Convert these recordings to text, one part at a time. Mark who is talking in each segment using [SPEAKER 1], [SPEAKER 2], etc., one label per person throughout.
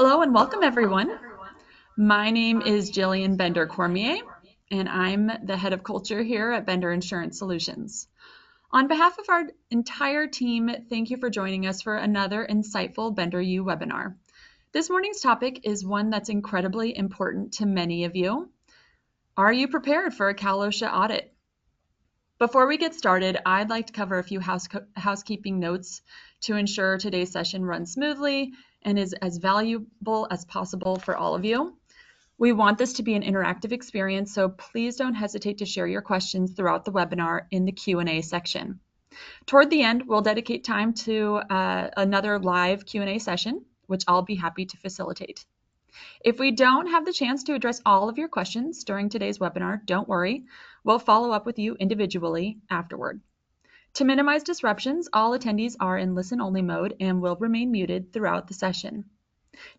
[SPEAKER 1] Hello and welcome everyone. My name is Jillian Bender Cormier and I'm the head of culture here at Bender Insurance Solutions. On behalf of our entire team, thank you for joining us for another insightful Bender U webinar. This morning's topic is one that's incredibly important to many of you. Are you prepared for a Cal OSHA audit? Before we get started, I'd like to cover a few housekeeping notes to ensure today's session runs smoothly and is as valuable as possible for all of you. We want this to be an interactive experience, so please don't hesitate to share your questions throughout the webinar in the Q&A section. Toward the end, we'll dedicate time to another live Q&A session, which I'll be happy to facilitate. If we don't have the chance to address all of your questions during today's webinar, don't worry. We'll follow up with you individually afterward. To minimize disruptions, all attendees are in listen-only mode and will remain muted throughout the session.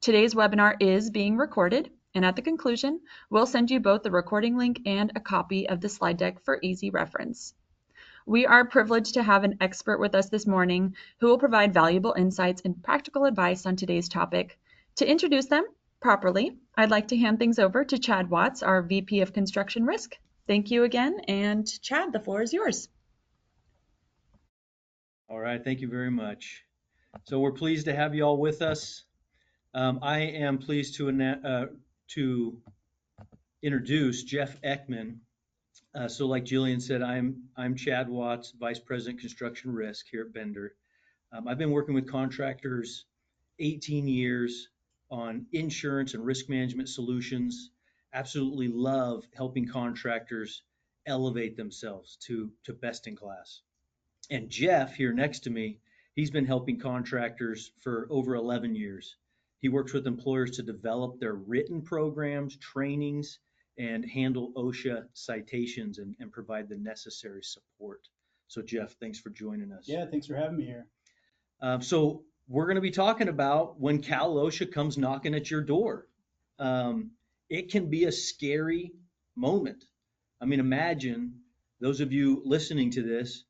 [SPEAKER 1] Today's webinar is being recorded, and at the conclusion, we'll send you both the recording link and a copy of the slide deck for easy reference. We are privileged to have an expert with us this morning who will provide valuable insights and practical advice on today's topic. To introduce them properly, I'd like to hand things over to Chad Watts, our VP of Construction Risk. Thank you again, and Chad, the floor is yours.
[SPEAKER 2] All right, thank you very much. So we're pleased to have you all with us. I am pleased to introduce Jeff Ekman. So like Jillian said, I'm Chad Watts, Vice President Construction Risk here at Bender. I've been working with contractors 18 years on insurance and risk management solutions. Absolutely love helping contractors elevate themselves to best in class. And Jeff here next to me, he's been helping contractors for over 11 years. He works with employers to develop their written programs, trainings, and handle OSHA citations and provide the necessary support. So Jeff, thanks for joining us.
[SPEAKER 3] Yeah, thanks for having me here.
[SPEAKER 2] So we're going to be talking about when Cal OSHA comes knocking at your door. It can be a scary moment. I mean, imagine those of you listening to this,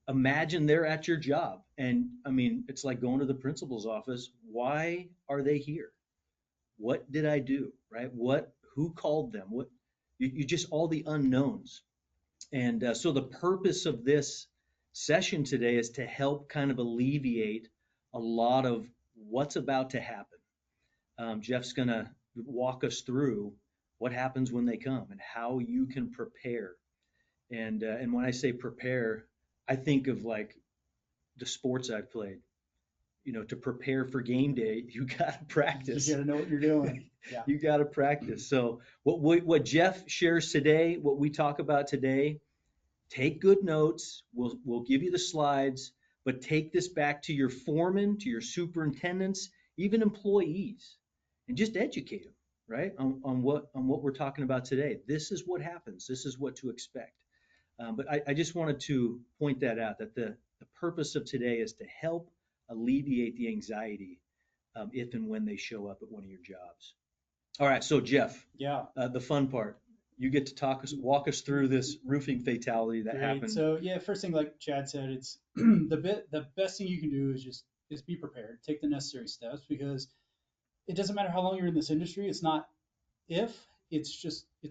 [SPEAKER 2] imagine they're at your job. And I mean, it's like going to the principal's office. Why are they here? What did I do? Right? Who called them? You just all the unknowns. And so the purpose of this session today is to help kind of alleviate a lot of what's about to happen. Jeff's going to walk us through what happens when they come and how you can prepare. And when I say prepare, I think of like the sports I've played. You know, to prepare for game day, you got to practice.
[SPEAKER 3] You got to know what you're doing. Yeah.
[SPEAKER 2] You got to practice. So what Jeff shares today, what we talk about today, take good notes. We'll give you the slides, but take this back to your foreman, to your superintendents, even employees, and just educate them, right, on what we're talking about today. This is what happens. This is what to expect. But I just wanted to point that out, that the purpose of today is to help alleviate the anxiety if and when they show up at one of your jobs. All right, so Jeff,
[SPEAKER 3] yeah,
[SPEAKER 2] the fun part. You get to walk us through this roofing fatality that happened.
[SPEAKER 3] So yeah, first thing, like Chad said, it's the best thing you can do is be prepared, take the necessary steps, because it doesn't matter how long you're in this industry. It's not if, it's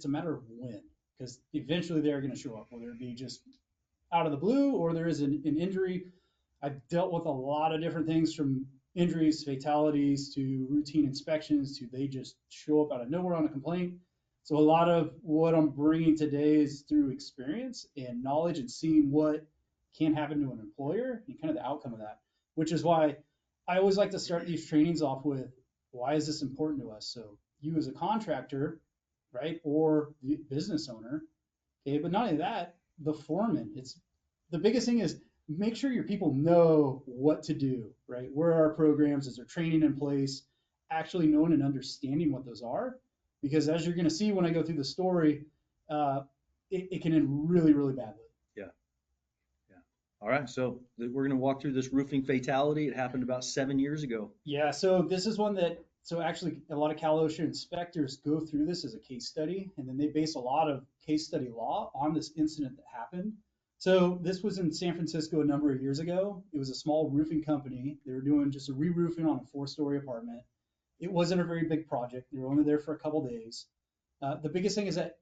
[SPEAKER 3] a matter of when, because eventually they're going to show up, whether it be just out of the blue or there is an injury. I've dealt with a lot of different things, from injuries, fatalities, to routine inspections, to they just show up out of nowhere on a complaint. So a lot of what I'm bringing today is through experience and knowledge and seeing what can happen to an employer and kind of the outcome of that, which is why I always like to start these trainings off with, why is this important to us? So you as a contractor, right, or the business owner, okay, but not only that, the foreman. It's the biggest thing is make sure your people know what to do, right? Where are our programs? Is there training in place? Actually knowing and understanding what those are. Because as you're going to see when I go through the story, it can end really, really badly.
[SPEAKER 2] Yeah. All right. So we're going to walk through this roofing fatality. It happened about 7 years ago.
[SPEAKER 3] Yeah. So this is one that, so actually a lot of Cal OSHA inspectors go through this as a case study, and then they base a lot of case study law on this incident that happened. So this was in San Francisco a number of years ago. It was a small roofing company. They were doing just a re-roofing on a 4-story apartment. It wasn't a very big project. They were only there for a couple days. The biggest thing is that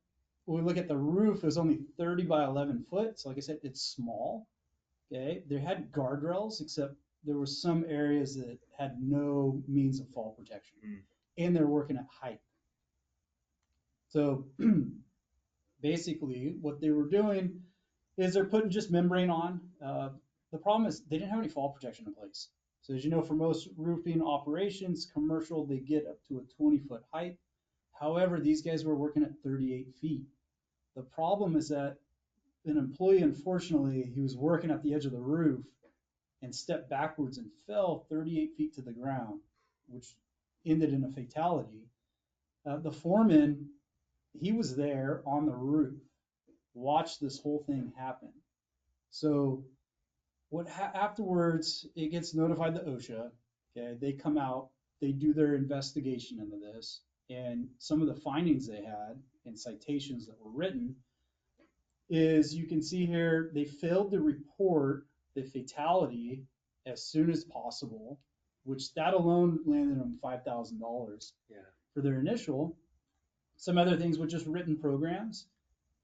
[SPEAKER 3] when we look at the roof, it was only 30 by 11 foot. So like I said, it's small. Okay. They had guardrails, except there were some areas that had no means of fall protection. And they're working at height. So basically what they were doing is they're putting just membrane on. The problem is they didn't have any fall protection in place. So as you know, for most roofing operations, commercial, they get up to a 20-foot height. However, these guys were working at 38 feet. The problem is that an employee, unfortunately, he was working at the edge of the roof and stepped backwards and fell 38 feet to the ground, which ended in a fatality. The foreman, he was there on the roof, watched this whole thing happen. So afterwards, it gets notified to OSHA. Okay, they come out, they do their investigation into this, and some of the findings they had and citations that were written is you can see here they failed to report the fatality as soon as possible, which that alone landed them $5,000 for their initial. Some other things were just written programs,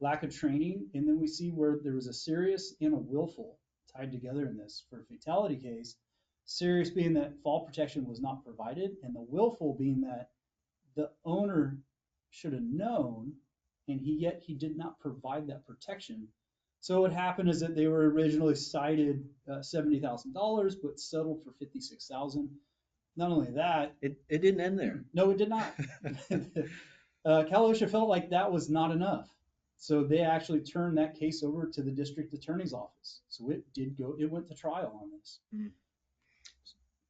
[SPEAKER 3] lack of training, and then we see where there was a serious and a willful tied together in this for a fatality case. Serious being that fall protection was not provided, and the willful being that the owner should have known, and yet he did not provide that protection. So what happened is that they were originally cited $70,000, but settled for $56,000. Not only that,
[SPEAKER 2] it didn't end there.
[SPEAKER 3] No, it did not. Cal OSHA felt like that was not enough. So they actually turned that case over to the district attorney's office. So it went to trial on this.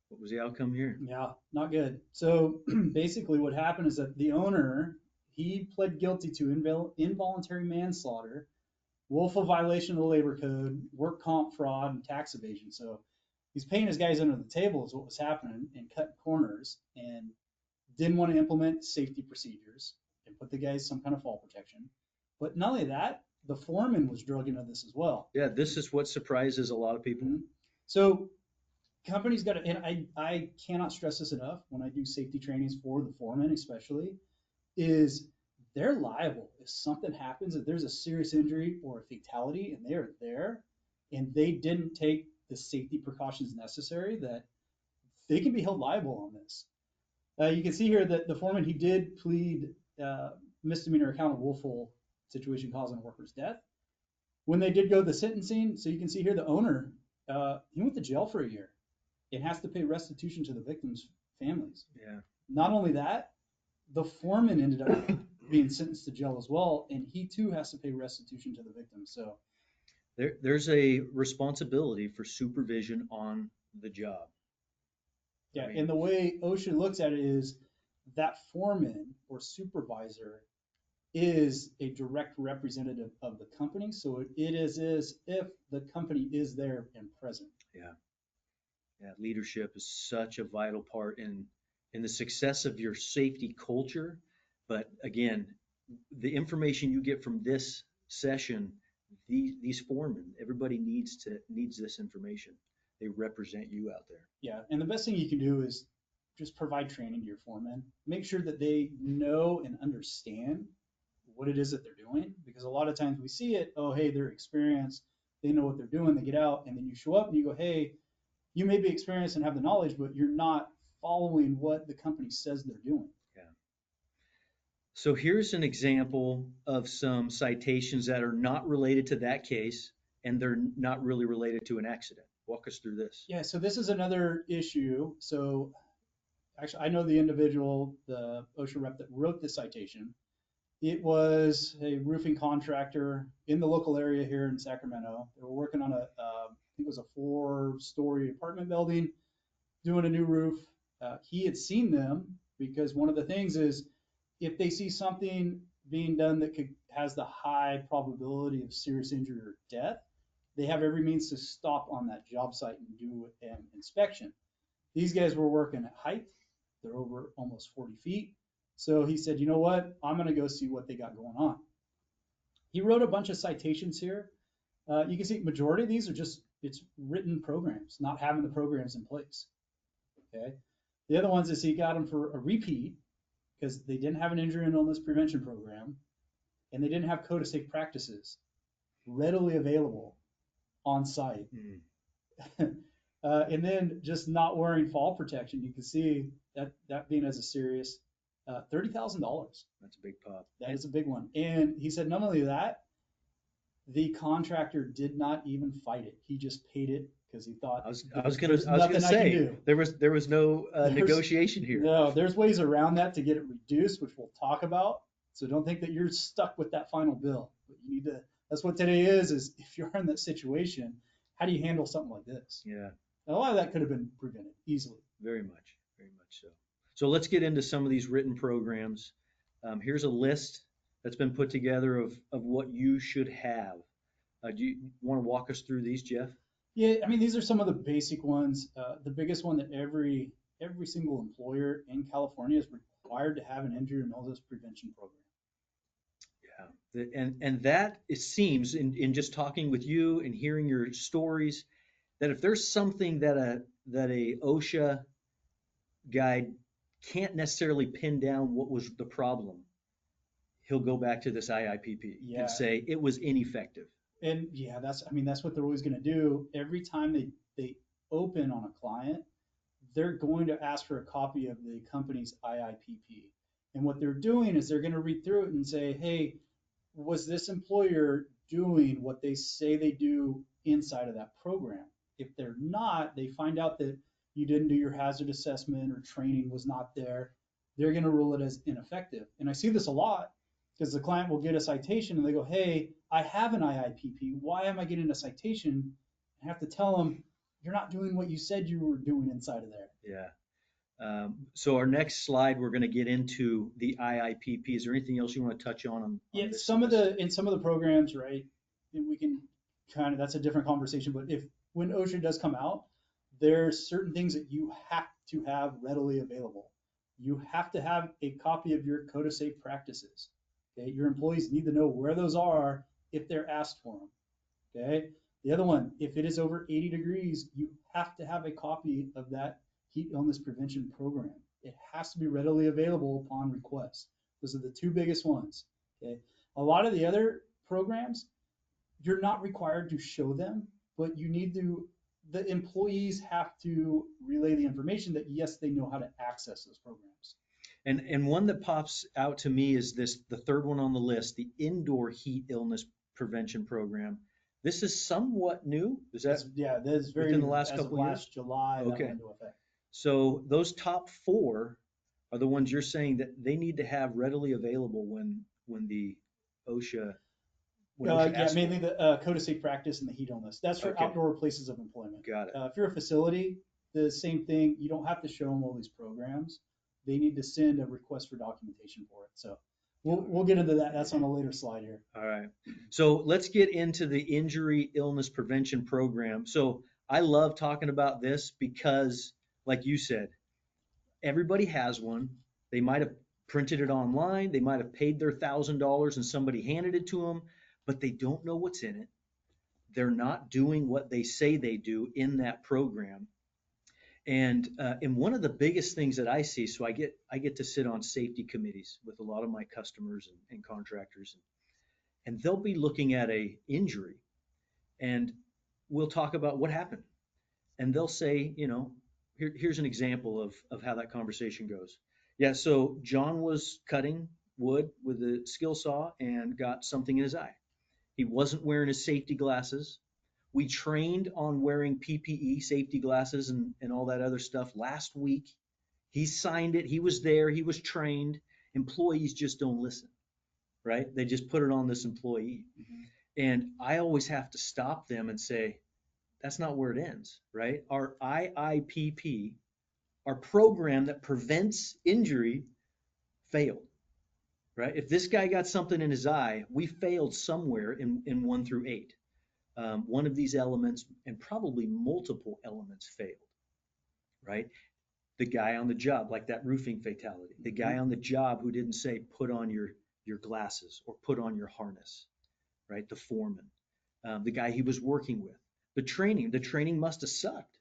[SPEAKER 2] What was the outcome here?
[SPEAKER 3] Yeah, not good. So basically what happened is that the owner, he pled guilty to involuntary manslaughter, willful violation of the labor code, work comp fraud, and tax evasion. So he's paying his guys under the table is what was happening and cutting corners, and didn't want to implement safety procedures and put the guys some kind of fall protection. But not only that, the foreman was drug into this as well.
[SPEAKER 2] Yeah, this is what surprises a lot of people.
[SPEAKER 3] So companies got to, and I cannot stress this enough when I do safety trainings for the foreman especially, is they're liable if something happens, if there's a serious injury or a fatality and they're there and they didn't take the safety precautions necessary, that they can be held liable on this. You can see here that the foreman, he did plead misdemeanor account of willful situation causing a worker's death. When they did go to the sentencing, so you can see here the owner, he went to jail for a year and has to pay restitution to the victims' families.
[SPEAKER 2] Yeah.
[SPEAKER 3] Not only that, the foreman ended up being sentenced to jail as well, and he too has to pay restitution to the victims. So
[SPEAKER 2] there's a responsibility for supervision on the job.
[SPEAKER 3] yeah, and the way OSHA looks at it is that foreman or supervisor is a direct representative of the company. So it is as if the company is there and present.
[SPEAKER 2] Yeah. Yeah, leadership is such a vital part in the success of your safety culture. But again, the information you get from this session, these foremen, everybody needs this information. They represent you out there.
[SPEAKER 3] Yeah, and the best thing you can do is just provide training to your foremen. Make sure that they know and understand what it is that they're doing, because a lot of times we see it, oh, hey, they're experienced, they know what they're doing, they get out, and then you show up and you go, hey, you may be experienced and have the knowledge, but you're not following what the company says they're doing.
[SPEAKER 2] Yeah. So here's an example of some citations that are not related to that case, and they're not really related to an accident. Walk us through this.
[SPEAKER 3] Yeah, so this is another issue. So actually, I know the individual, the OSHA rep that wrote this citation. It was a roofing contractor in the local area here in Sacramento. They were working on I think it was a 4-story apartment building, doing a new roof. He had seen them because one of the things is if they see something being done that has the high probability of serious injury or death, they have every means to stop on that job site and do an inspection. These guys were working at height. They're over almost 40 feet. So he said, you know what? I'm going to go see what they got going on. He wrote a bunch of citations here. You can see majority of these are just, it's written programs, not having the programs in place. Okay. The other ones is he got them for a repeat because they didn't have an injury and illness prevention program and they didn't have code of safe practices readily available on site. And then just not wearing fall protection, you can see that being as a serious $30,000.
[SPEAKER 2] That's a big pop.
[SPEAKER 3] That is a big one. And he said not only that, the contractor did not even fight it. He just paid it because he thought
[SPEAKER 2] I was gonna say there was no negotiation here.
[SPEAKER 3] No, there's ways around that to get it reduced, which we'll talk about. So don't think that you're stuck with that final bill. But you need to. That's what today is if you're in that situation, how do you handle something like this?
[SPEAKER 2] Yeah.
[SPEAKER 3] A lot of that could have been prevented easily.
[SPEAKER 2] Very much so. So let's get into some of these written programs. Here's a list that's been put together of what you should have. Do you want to walk us through these, Jeff?
[SPEAKER 3] Yeah, I mean, these are some of the basic ones. The biggest one that every single employer in California is required to have an injury and illness prevention program.
[SPEAKER 2] Yeah, and that it seems in just talking with you and hearing your stories that if there's something that a OSHA guide can't necessarily pin down what was the problem, he'll go back to this IIPP and say it was ineffective.
[SPEAKER 3] And yeah, that's what they're always going to do. Every time they open on a client, they're going to ask for a copy of the company's IIPP. And what they're doing is they're going to read through it and say, hey, was this employer doing what they say they do inside of that program? If they're not, they find out that you didn't do your hazard assessment or training was not there, they're going to rule it as ineffective. And I see this a lot because the client will get a citation and they go, hey, I have an IIPP. Why am I getting a citation? I have to tell them, you're not doing what you said you were doing inside of there.
[SPEAKER 2] Yeah. So our next slide, we're going to get into the IIPP. Is there anything else you want to touch on
[SPEAKER 3] yeah,
[SPEAKER 2] this?
[SPEAKER 3] some of the programs, right? And we can kind of, that's a different conversation. But when OSHA does come out, there's certain things that you have to have readily available. You have to have a copy of your code of safe practices. Okay, your employees need to know where those are if they're asked for them. Okay. The other one, if it is over 80 degrees, you have to have a copy of that heat illness prevention program. It has to be readily available upon request. Those are the two biggest ones. Okay. A lot of the other programs, you're not required to show them, but you need to, the employees have to relay the information that yes, they know how to access those programs.
[SPEAKER 2] And one that pops out to me is the third one on the list, the indoor heat illness prevention program. This is somewhat new. Is that?
[SPEAKER 3] Yeah, that is very
[SPEAKER 2] within the last couple of years?
[SPEAKER 3] Last July,
[SPEAKER 2] okay.
[SPEAKER 3] That went into effect.
[SPEAKER 2] So those top four are the ones you're saying that they need to have readily available when the OSHA.
[SPEAKER 3] Mainly the code of safe practice and the heat illness. That's for outdoor places of employment.
[SPEAKER 2] Got it.
[SPEAKER 3] If you're a facility, the same thing. You don't have to show them all these programs. They need to send a request for documentation for it. So we'll get into that. That's on a later slide here.
[SPEAKER 2] All right. So let's get into the injury illness prevention program. So I love talking about this because, like you said, everybody has one. They might have printed it online. They might have paid their $1,000 and somebody handed it to them, but they don't know what's in it. They're not doing what they say they do in that program. And one of the biggest things that I see, so I get to sit on safety committees with a lot of my customers and contractors, and they'll be looking at a injury, and we'll talk about what happened, and they'll say, here's an example of how that conversation goes. Yeah, so John was cutting wood with a skill saw and got something in his eye. He wasn't wearing his safety glasses. We trained on wearing PPE, safety glasses, and all that other stuff last week. He signed it. He was there. He was trained. Employees just don't listen, right? They just put it on this employee. Mm-hmm. And I always have to stop them and say, that's not where it ends, right? Our IIPP, our program that prevents injury, failed, right? If this guy got something in his eye, we failed somewhere in 1 through 8. One of these elements, and probably multiple elements, failed, right? The guy on the job, like that roofing fatality, the guy on the job who didn't say, put on your glasses or put on your harness, right? The foreman, the guy he was working with, the training must have sucked.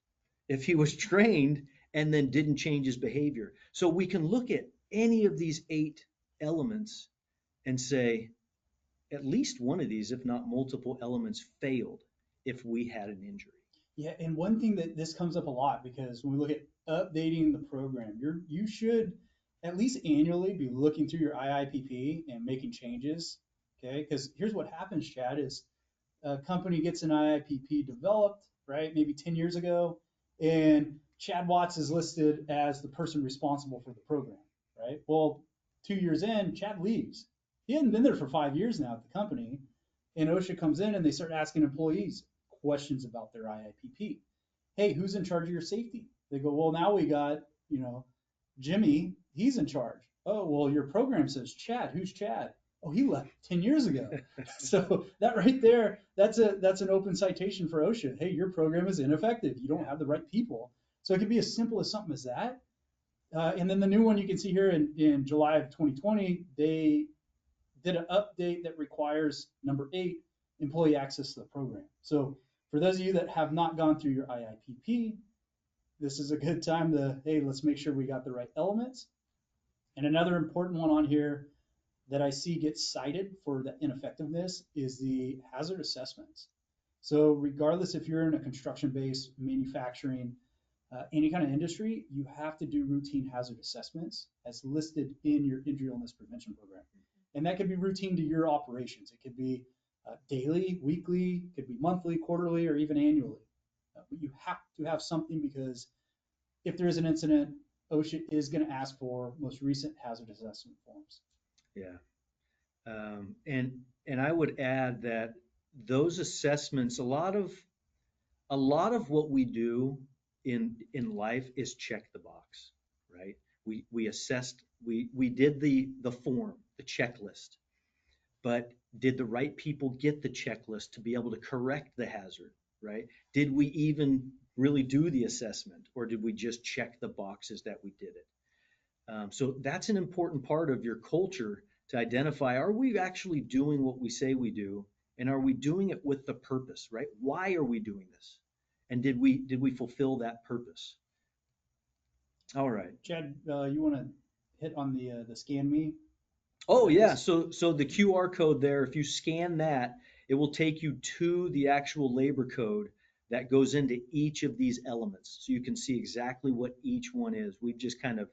[SPEAKER 2] If he was trained and then didn't change his behavior. So we can look at any of these 8 elements and say, at least one of these, if not multiple elements, failed if we had an injury.
[SPEAKER 3] Yeah, and one thing that this comes up a lot because when we look at updating the program, you should at least annually be looking through your IIPP and making changes. Okay, because here's what happens, Chad, is a company gets an IIPP developed, right, maybe 10 years ago, and Chad Watts is listed as the person responsible for the program, right? Well, 2 years in, Chad leaves. He hadn't been there for 5 years now at the company, and OSHA comes in and they start asking employees questions about their IIPP. Hey, who's in charge of your safety? They go, well, now we got, Jimmy, he's in charge. Oh, well, your program says Chad. Who's Chad? Oh, he left 10 years ago. So that right there, that's an open citation for OSHA. Hey, your program is ineffective. You don't have the right people. So it could be as simple as something as that. And then the new one you can see here in July of 2020, they did an update that requires number 8, employee access to the program. So for those of you that have not gone through your IIPP, this is a good time to, hey, let's make sure we got the right elements. And another important one on here that I see gets cited for the ineffectiveness is the hazard assessments. So regardless if you're in a construction-based manufacturing, any kind of industry, you have to do routine hazard assessments as listed in your injury illness prevention program. And that could be routine to your operations. It could be daily, weekly, could be monthly, quarterly, or even annually. But you have to have something because if there is an incident, OSHA is going to ask for most recent hazard assessment forms.
[SPEAKER 2] Yeah. And I would add that those assessments, a lot of what we do in life is check the box, right? We assessed, we did the form, the checklist, but did the right people get the checklist to be able to correct the hazard, right? Did we even really do the assessment, or did we just check the boxes that we did it? So that's an important part of your culture to identify, are we actually doing what we say we do? And are we doing it with the purpose, right? Why are we doing this? And did we fulfill that purpose? All right.
[SPEAKER 3] Chad, you want to hit on the scan me?
[SPEAKER 2] Oh yeah, so the QR code there, if you scan that, it will take you to the actual labor code that goes into each of these elements. So you can see exactly what each one is. We've just kind of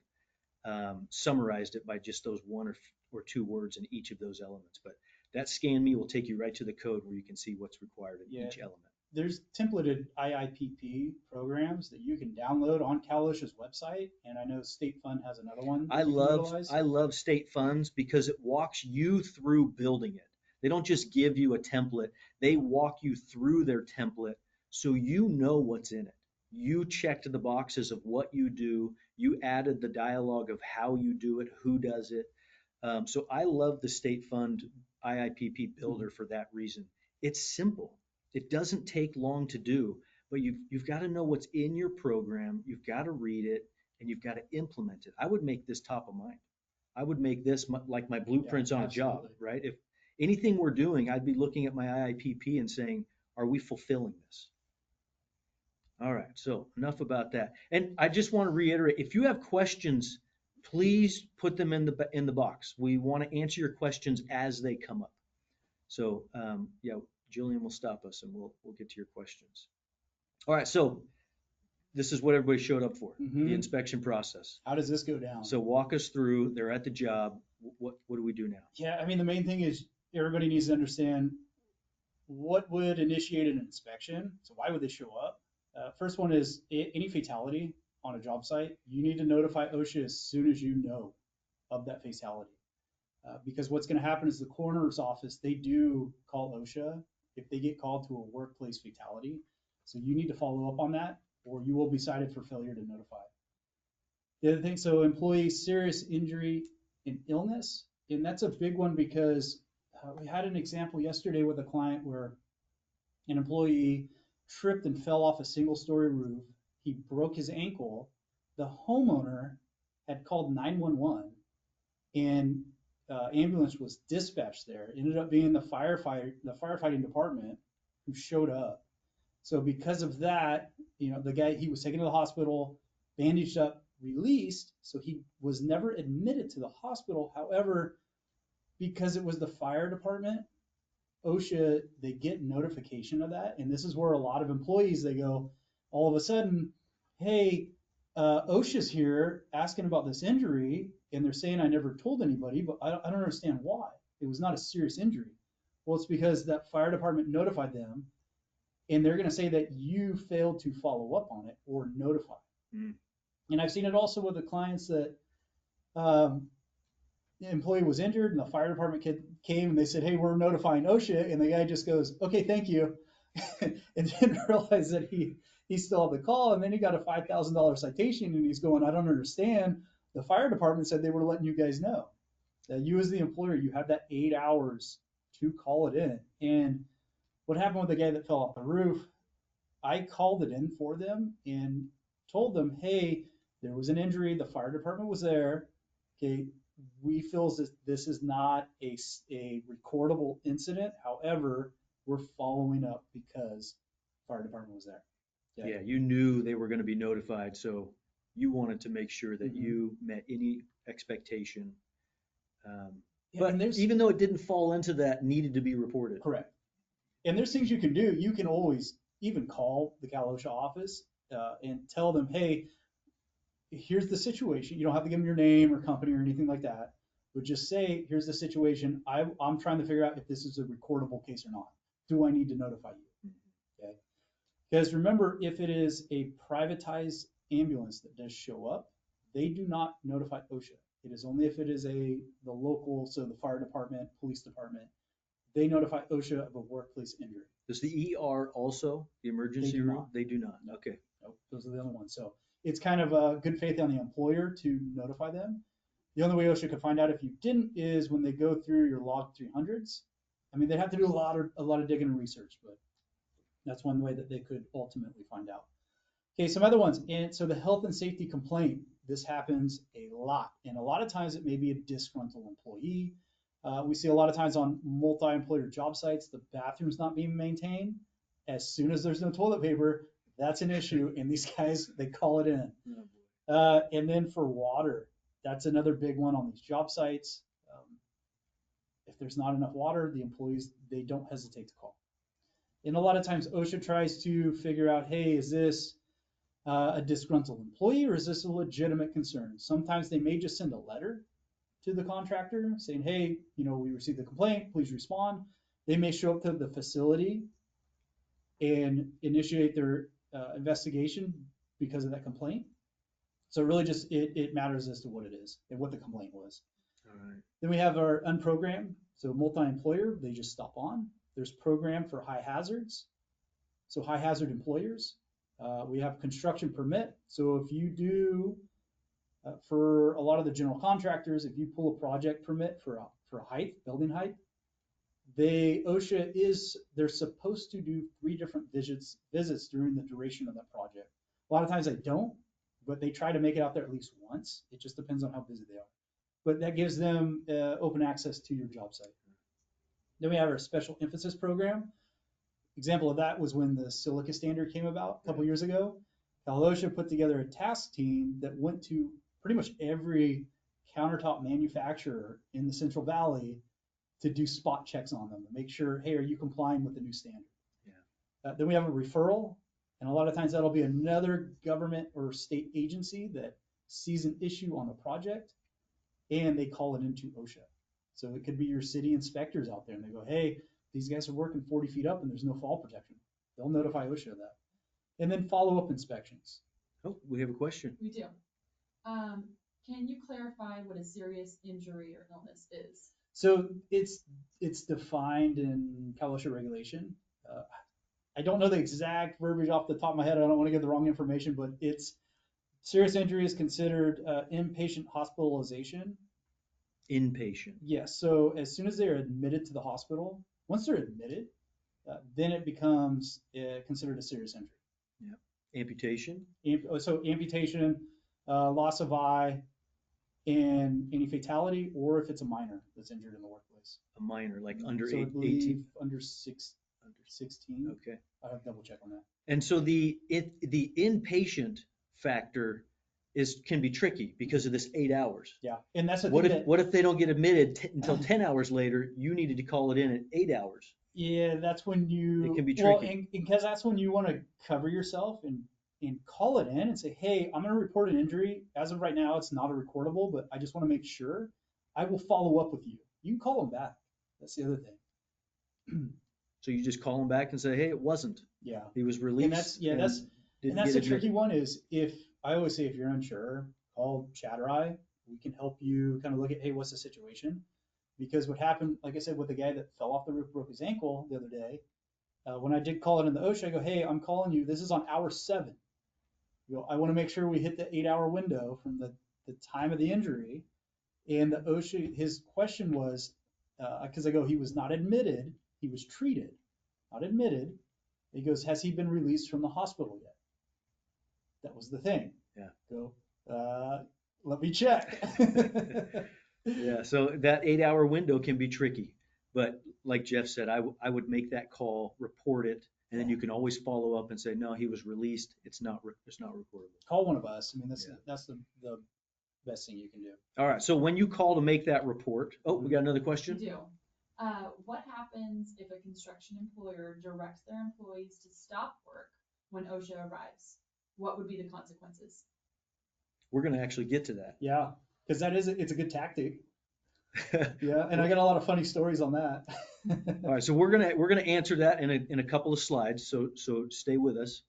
[SPEAKER 2] summarized it by just those one or two words in each of those elements. But that scan me will take you right to the code where you can see what's required in each element.
[SPEAKER 3] There's templated IIPP programs that you can download on OSHA's website, and I know State Fund has another one.
[SPEAKER 2] I love State Funds because it walks you through building it. They don't just give you a template, they walk you through their template so you know what's in it. You checked the boxes of what you do, you added the dialogue of how you do it, who does it. So I love the State Fund IIPP builder for that reason. It's simple. It doesn't take long to do, but you've got to know what's in your program, you've got to read it, and you've got to implement it. I would make this top of mind. I would make this like my blueprints on a job, right? If anything we're doing, I'd be looking at my IIPP and saying, are we fulfilling this? All right, so enough about that. And I just want to reiterate, if you have questions, please put them in the box. We want to answer your questions as they come up. So yeah, Julian will stop us and we'll get to your questions. All right, so this is what everybody showed up for, the inspection process.
[SPEAKER 3] How does this go down?
[SPEAKER 2] So walk us through, they're at the job. What do we do now?
[SPEAKER 3] Yeah, I mean, the main thing is everybody needs to understand what would initiate an inspection. So why would they show up? First one is any fatality on a job site, you need to notify OSHA as soon as you know of that fatality. Because what's going to happen is the coroner's office, they do call OSHA if they get called to a workplace fatality. So you need to follow up on that or you will be cited for failure to notify. The other thing, so employee serious injury and illness, and that's a big one because we had an example yesterday with a client where an employee tripped and fell off a single-story roof. He broke his ankle. The homeowner had called 911 and ambulance was dispatched there. It ended up being the firefighting department who showed up. So because of that, the guy, he was taken to the hospital. bandaged up, released. So he was never admitted to the hospital. However, because it was the fire department, OSHA, they get notification of that. And this is where a lot of employees, they go, all of a sudden, hey, OSHA's here asking about this injury, and they're saying I never told anybody, but I don't understand why. It was not a serious injury. Well, it's because that fire department notified them, and they're going to say that you failed to follow up on it or notify.
[SPEAKER 2] Mm.
[SPEAKER 3] And I've seen it also with the clients that the employee was injured and the fire department came and they said, hey, we're notifying OSHA. And the guy just goes, okay, thank you. And didn't realize that he still had the call. And then he got a $5,000 citation and he's going, I don't understand. The fire department said they were letting you guys know that you as the employer, you have that 8 hours to call it in. And what happened with the guy that fell off the roof, I called it in for them and told them, hey, there was an injury. The fire department was there. Okay, we feel that this is not a recordable incident. However, we're following up because fire department was there.
[SPEAKER 2] Yeah, you knew they were going to be notified, so you wanted to make sure that
[SPEAKER 3] Mhm.
[SPEAKER 2] you met any expectation.
[SPEAKER 3] Yeah,
[SPEAKER 2] But
[SPEAKER 3] and there's
[SPEAKER 2] even though it didn't fall into that, needed to be reported.
[SPEAKER 3] correct. And there's things you can do. You can always even call the Cal OSHA office and tell them, hey, here's the situation. You don't have to give them your name or company or anything like that, but just say, here's the situation. I'm trying to figure out if this is a recordable case or not. Do I need to notify you? Okay. Because remember, if it is a privatized ambulance that does show up, they do not notify OSHA. It is only if it is the local, so the fire department, police department, they notify OSHA of a workplace injury.
[SPEAKER 2] Does the ER also, the emergency
[SPEAKER 3] They do
[SPEAKER 2] room?
[SPEAKER 3] not.
[SPEAKER 2] They do not.
[SPEAKER 3] No.
[SPEAKER 2] Okay.
[SPEAKER 3] Nope, those are the only ones. So it's kind of a good faith on the employer to notify them. The only way OSHA could find out if you didn't is when they go through your log 300s. I mean, they'd have to do a lot of digging and research, but that's one way that they could ultimately find out. Okay, some other ones. And so the health and safety complaint, this happens a lot. And a lot of times it may be a disgruntled employee. We see a lot of times on multi-employer job sites, the bathroom's not being maintained. As soon as there's no toilet paper, that's an issue. And these guys, they call it in. And then for water, that's another big one on these job sites. If there's not enough water, the employees, they don't hesitate to call. And a lot of times OSHA tries to figure out, hey, is this a disgruntled employee or is this a legitimate concern? Sometimes they may just send a letter to the contractor saying, hey, we received the complaint, please respond. They may show up to the facility and initiate their investigation because of that complaint. So really just it matters as to what it is and what the complaint was.
[SPEAKER 2] All right.
[SPEAKER 3] Then we have our unprogrammed, so multi-employer, they just stop on. There's program for high hazards, so high hazard employers. We have construction permit, so if you do, for a lot of the general contractors, if you pull a project permit for height, building height, they're supposed to do 3 different visits during the duration of that project. A lot of times they don't, but they try to make it out there at least once. It just depends on how busy they are. But that gives them open access to your job site. Then we have our special emphasis program. Example of that was when the silica standard came about a couple years ago. Cal OSHA put together a task team that went to pretty much every countertop manufacturer in the Central Valley to do spot checks on them to make sure, hey, are you complying with the new standard?
[SPEAKER 2] Yeah.
[SPEAKER 3] Then we have a referral, and a lot of times that'll be another government or state agency that sees an issue on the project, and they call it into OSHA. So it could be your city inspectors out there, and they go, hey, these guys are working 40 feet up and there's no fall protection. They'll notify OSHA of that. And then follow-up inspections.
[SPEAKER 2] Oh, we have a question.
[SPEAKER 1] We do. Can you clarify what a serious injury or illness is?
[SPEAKER 3] So it's defined in Cal OSHA regulation. I don't know the exact verbiage off the top of my head. I don't want to give the wrong information, but it's serious injury is considered inpatient hospitalization.
[SPEAKER 2] Inpatient.
[SPEAKER 3] Yes. So as soon as they're admitted to the hospital, once they're admitted, then it becomes considered a serious injury.
[SPEAKER 2] Yeah. Amputation.
[SPEAKER 3] So amputation, loss of eye, and any fatality, or if it's a minor that's injured in the workplace.
[SPEAKER 2] A minor, like under
[SPEAKER 3] So I
[SPEAKER 2] 18.
[SPEAKER 3] believe under 16.
[SPEAKER 2] Okay.
[SPEAKER 3] I have to double check on that.
[SPEAKER 2] And so the inpatient factor can be tricky because of this 8 hours.
[SPEAKER 3] Yeah, and that's the
[SPEAKER 2] What
[SPEAKER 3] thing
[SPEAKER 2] if
[SPEAKER 3] that,
[SPEAKER 2] what if they don't get admitted until 10 hours later? You needed to call it in at 8 hours.
[SPEAKER 3] yeah, that's when
[SPEAKER 2] It can
[SPEAKER 3] you,
[SPEAKER 2] be
[SPEAKER 3] well,
[SPEAKER 2] tricky.
[SPEAKER 3] and because that's when you want to cover yourself and call it in and say, hey, I'm going to report an injury. As of right now, it's not a recordable, but I just want to make sure. I will follow up with you. You can call them back. That's the other thing.
[SPEAKER 2] So you just call them back and say, hey, it wasn't.
[SPEAKER 3] Yeah.
[SPEAKER 2] He was
[SPEAKER 3] And that's,
[SPEAKER 2] released
[SPEAKER 3] yeah,
[SPEAKER 2] and
[SPEAKER 3] that's, and
[SPEAKER 2] didn't
[SPEAKER 3] that's
[SPEAKER 2] get
[SPEAKER 3] the tricky
[SPEAKER 2] admitted.
[SPEAKER 3] one is if, I always say if you're unsure, call Chatterai. We can help you kind of look at, hey, what's the situation? Because what happened, like I said, with the guy that fell off the roof, broke his ankle the other day, when I did call it in the OSHA, I go, hey, I'm calling you. This is on hour 7. You know, I want to make sure we hit the 8-hour window from the time of the injury. And the OSHA, his question was, because I go, he was not admitted, he was treated, not admitted. He goes, has he been released from the hospital yet? That was the thing.
[SPEAKER 2] Yeah.
[SPEAKER 3] Go, let me check.
[SPEAKER 2] Yeah. So that 8-hour window can be tricky. But like Jeff said, I would make that call, report it, and then you can always follow up and say, no, he was released. It's not recordable.
[SPEAKER 3] Call one of us. I mean,
[SPEAKER 2] Yeah.
[SPEAKER 3] that's the best thing you can do.
[SPEAKER 2] All right. So when you call to make that report, oh, we got another
[SPEAKER 1] We
[SPEAKER 2] question.
[SPEAKER 1] do. What happens if a construction employer directs their employees to stop work when OSHA arrives? What would be the consequences?
[SPEAKER 2] We're going to actually get to that.
[SPEAKER 3] Yeah, because it's a good tactic. Yeah, and I got a lot of funny stories on that.
[SPEAKER 2] All right, so we're gonna answer that in a couple of slides. So stay with us.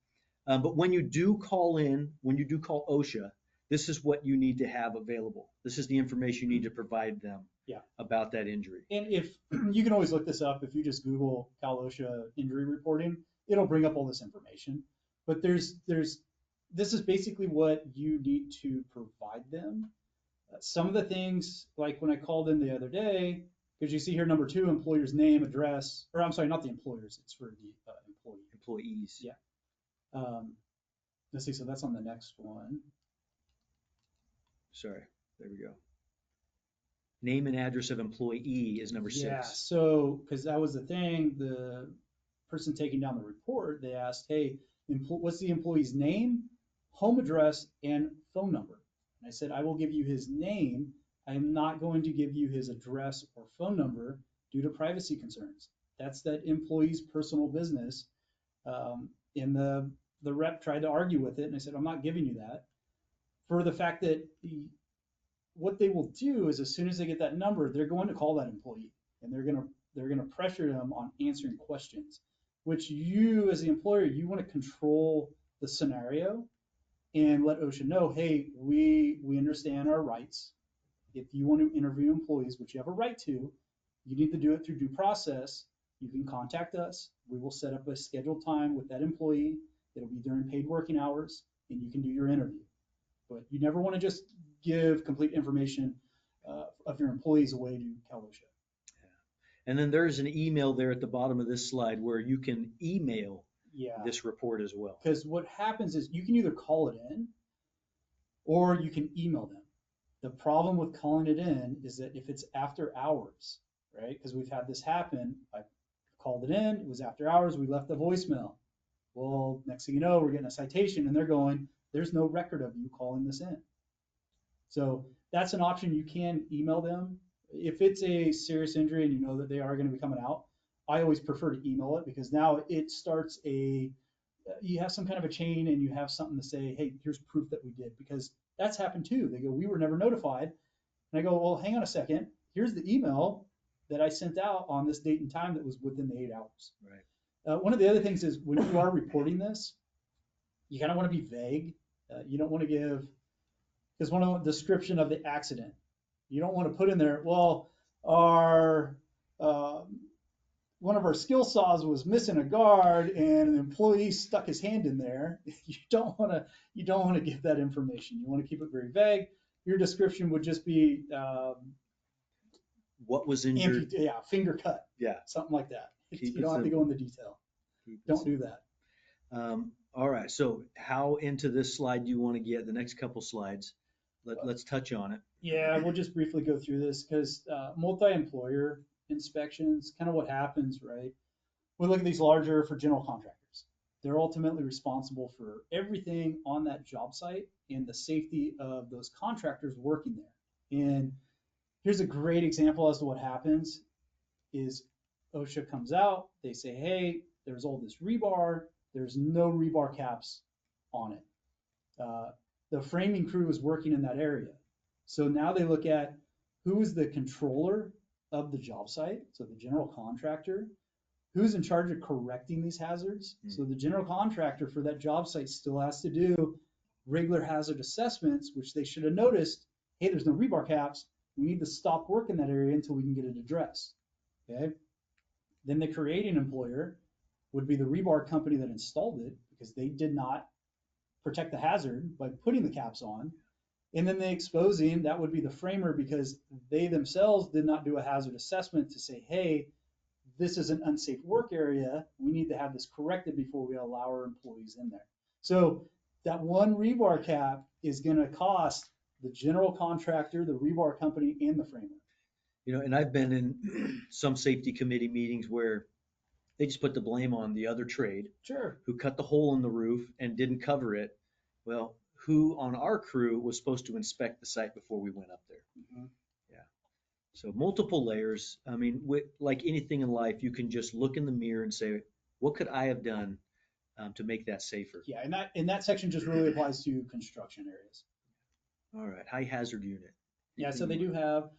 [SPEAKER 2] But when you do call OSHA, this is what you need to have available. This is the information you need to provide them.
[SPEAKER 3] Yeah.
[SPEAKER 2] About that injury.
[SPEAKER 3] And if you can always look this up, if you just Google Cal OSHA injury reporting, it'll bring up all this information. But this is basically what you need to provide them. Some of the things, like when I called in the other day, because you see here number 2, employer's name, address, or I'm sorry, not the employers, it's for the
[SPEAKER 2] Employees.
[SPEAKER 3] Yeah. Let's see, so that's on the next one.
[SPEAKER 2] Sorry, there we go. Name and address of employee is number 6.
[SPEAKER 3] Yeah, so because that was the thing, the person taking down the report, they asked, hey, what's the employee's name, home address, and phone number? And I said, I will give you his name. I am not going to give you his address or phone number due to privacy concerns. That's that employee's personal business. And the rep tried to argue with it, and I said, I'm not giving you that. For the fact that what they will do is as soon as they get that number, they're going to call that employee, and they're going to pressure them on answering questions, which you as the employer, you want to control the scenario and let OSHA know, hey, we understand our rights. If you want to interview employees, which you have a right to, you need to do it through due process. You can contact us. We will set up a scheduled time with that employee. It'll be during paid working hours, and you can do your interview. But you never want to just give complete information of your employees away to Cal OSHA.
[SPEAKER 2] Yeah. And then there's an email there at the bottom of this slide where you can email this report as well.
[SPEAKER 3] Because what happens is you can either call it in or you can email them. The problem with calling it in is that if it's after hours, right? Because we've had this happen. I called it in, it was after hours, we left the voicemail. Well, next thing you know, we're getting a citation and they're going, there's no record of you calling this in. So that's an option. You can email them. If it's a serious injury and you know that they are going to be coming out, I always prefer to email it because now it starts you have some kind of a chain and you have something to say, hey, here's proof that we did, because that's happened too. They go, we were never notified. And I go, well, hang on a second. Here's the email that I sent out on this date and time that was within the 8 hours.
[SPEAKER 2] Right.
[SPEAKER 3] One of the other things is when you are reporting this, you kind of want to be vague. You don't want to give, because one of the description of the accident, you don't want to put in there, well, one of our skill saws was missing a guard and an employee stuck his hand in there. You don't want to give that information. You want to keep it very vague. Your description would just be
[SPEAKER 2] what was injured?
[SPEAKER 3] Finger cut.
[SPEAKER 2] Yeah,
[SPEAKER 3] something like that.
[SPEAKER 2] Keep
[SPEAKER 3] you don't have to go into detail. Don't do that.
[SPEAKER 2] All right. So how into this slide do you want to get? The next couple slides. Let's touch on it.
[SPEAKER 3] Yeah, we'll just briefly go through this because multi-employer inspections, kind of what happens, right? We look at these larger for general contractors. they're ultimately responsible for everything on that job site and the safety of those contractors working there. And here's a great example as to what happens is OSHA comes out, they say, hey, there's all this rebar, there's no rebar caps on it. The framing crew is working in that area. So now they look at who is the controller of the job site, so the general contractor, who's in charge of correcting these hazards. So the general contractor for that job site still has to do regular hazard assessments, which they should have noticed, hey, there's no rebar caps. We need to stop work in that area until we can get it addressed. Okay. Then the creating employer would be the rebar company that installed it because they did not protect the hazard by putting the caps on. And then the exposing, that would be the framer because they themselves did not do a hazard assessment to say, hey, this is an unsafe work area. We need to have this corrected before we allow our employees in there. So that one rebar cap is going to cost the general contractor, the rebar company, and the framer.
[SPEAKER 2] And I've been in some safety committee meetings where they just put the blame on the other trade
[SPEAKER 3] Sure.
[SPEAKER 2] who cut the hole in the roof and didn't cover it. Well, who on our crew was supposed to inspect the site before we went up there?
[SPEAKER 3] Mm-hmm.
[SPEAKER 2] Yeah. So multiple layers. I mean, like anything in life, you can just look in the mirror and say, what could I have done to make that safer?
[SPEAKER 3] Yeah, and that section just really applies to construction areas.
[SPEAKER 2] All right, high hazard unit.
[SPEAKER 3] Yeah, so they do have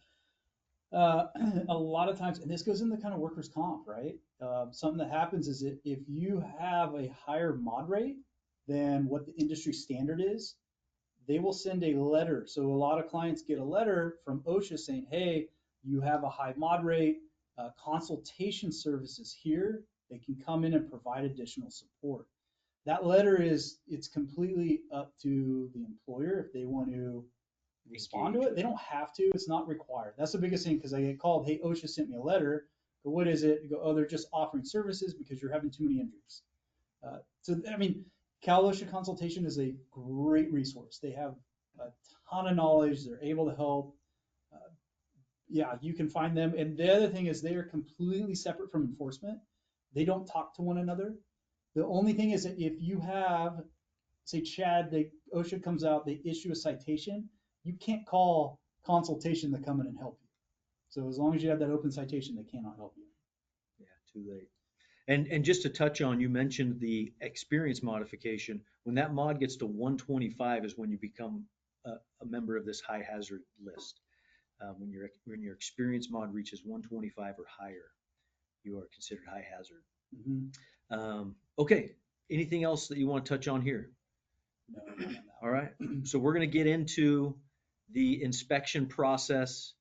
[SPEAKER 3] a lot of times, and this goes into kind of workers' comp, right? Something that happens is that if you have a higher mod rate than what the industry standard is, they will send a letter. So a lot of clients get a letter from OSHA saying, hey, you have a high mod rate, consultation services here. They can come in and provide additional support. That letter it's completely up to the employer if they want to respond to it. They don't have to. It's not required. That's the biggest thing because I get called, hey, OSHA sent me a letter. But what is it? You go, oh, they're just offering services because you're having too many injuries. I mean, Cal OSHA consultation is a great resource. They have a ton of knowledge. They're able to help. Yeah, you can find them. And the other thing is they are completely separate from enforcement. They don't talk to one another. The only thing is that if you have, say, Chad, OSHA comes out, they issue a citation, you can't call consultation to come in and help you. So as long as you have that open citation, they cannot help you.
[SPEAKER 2] Yeah, too late. And just to touch on, you mentioned the experience modification. When that mod gets to 125 is when you become a member of this high hazard list. When your experience mod reaches 125 or higher, you are considered high hazard.
[SPEAKER 3] Mm-hmm.
[SPEAKER 2] Okay. Anything else that you want to touch on here?
[SPEAKER 3] No, not on that.
[SPEAKER 2] All right. So we're going to get into the inspection process.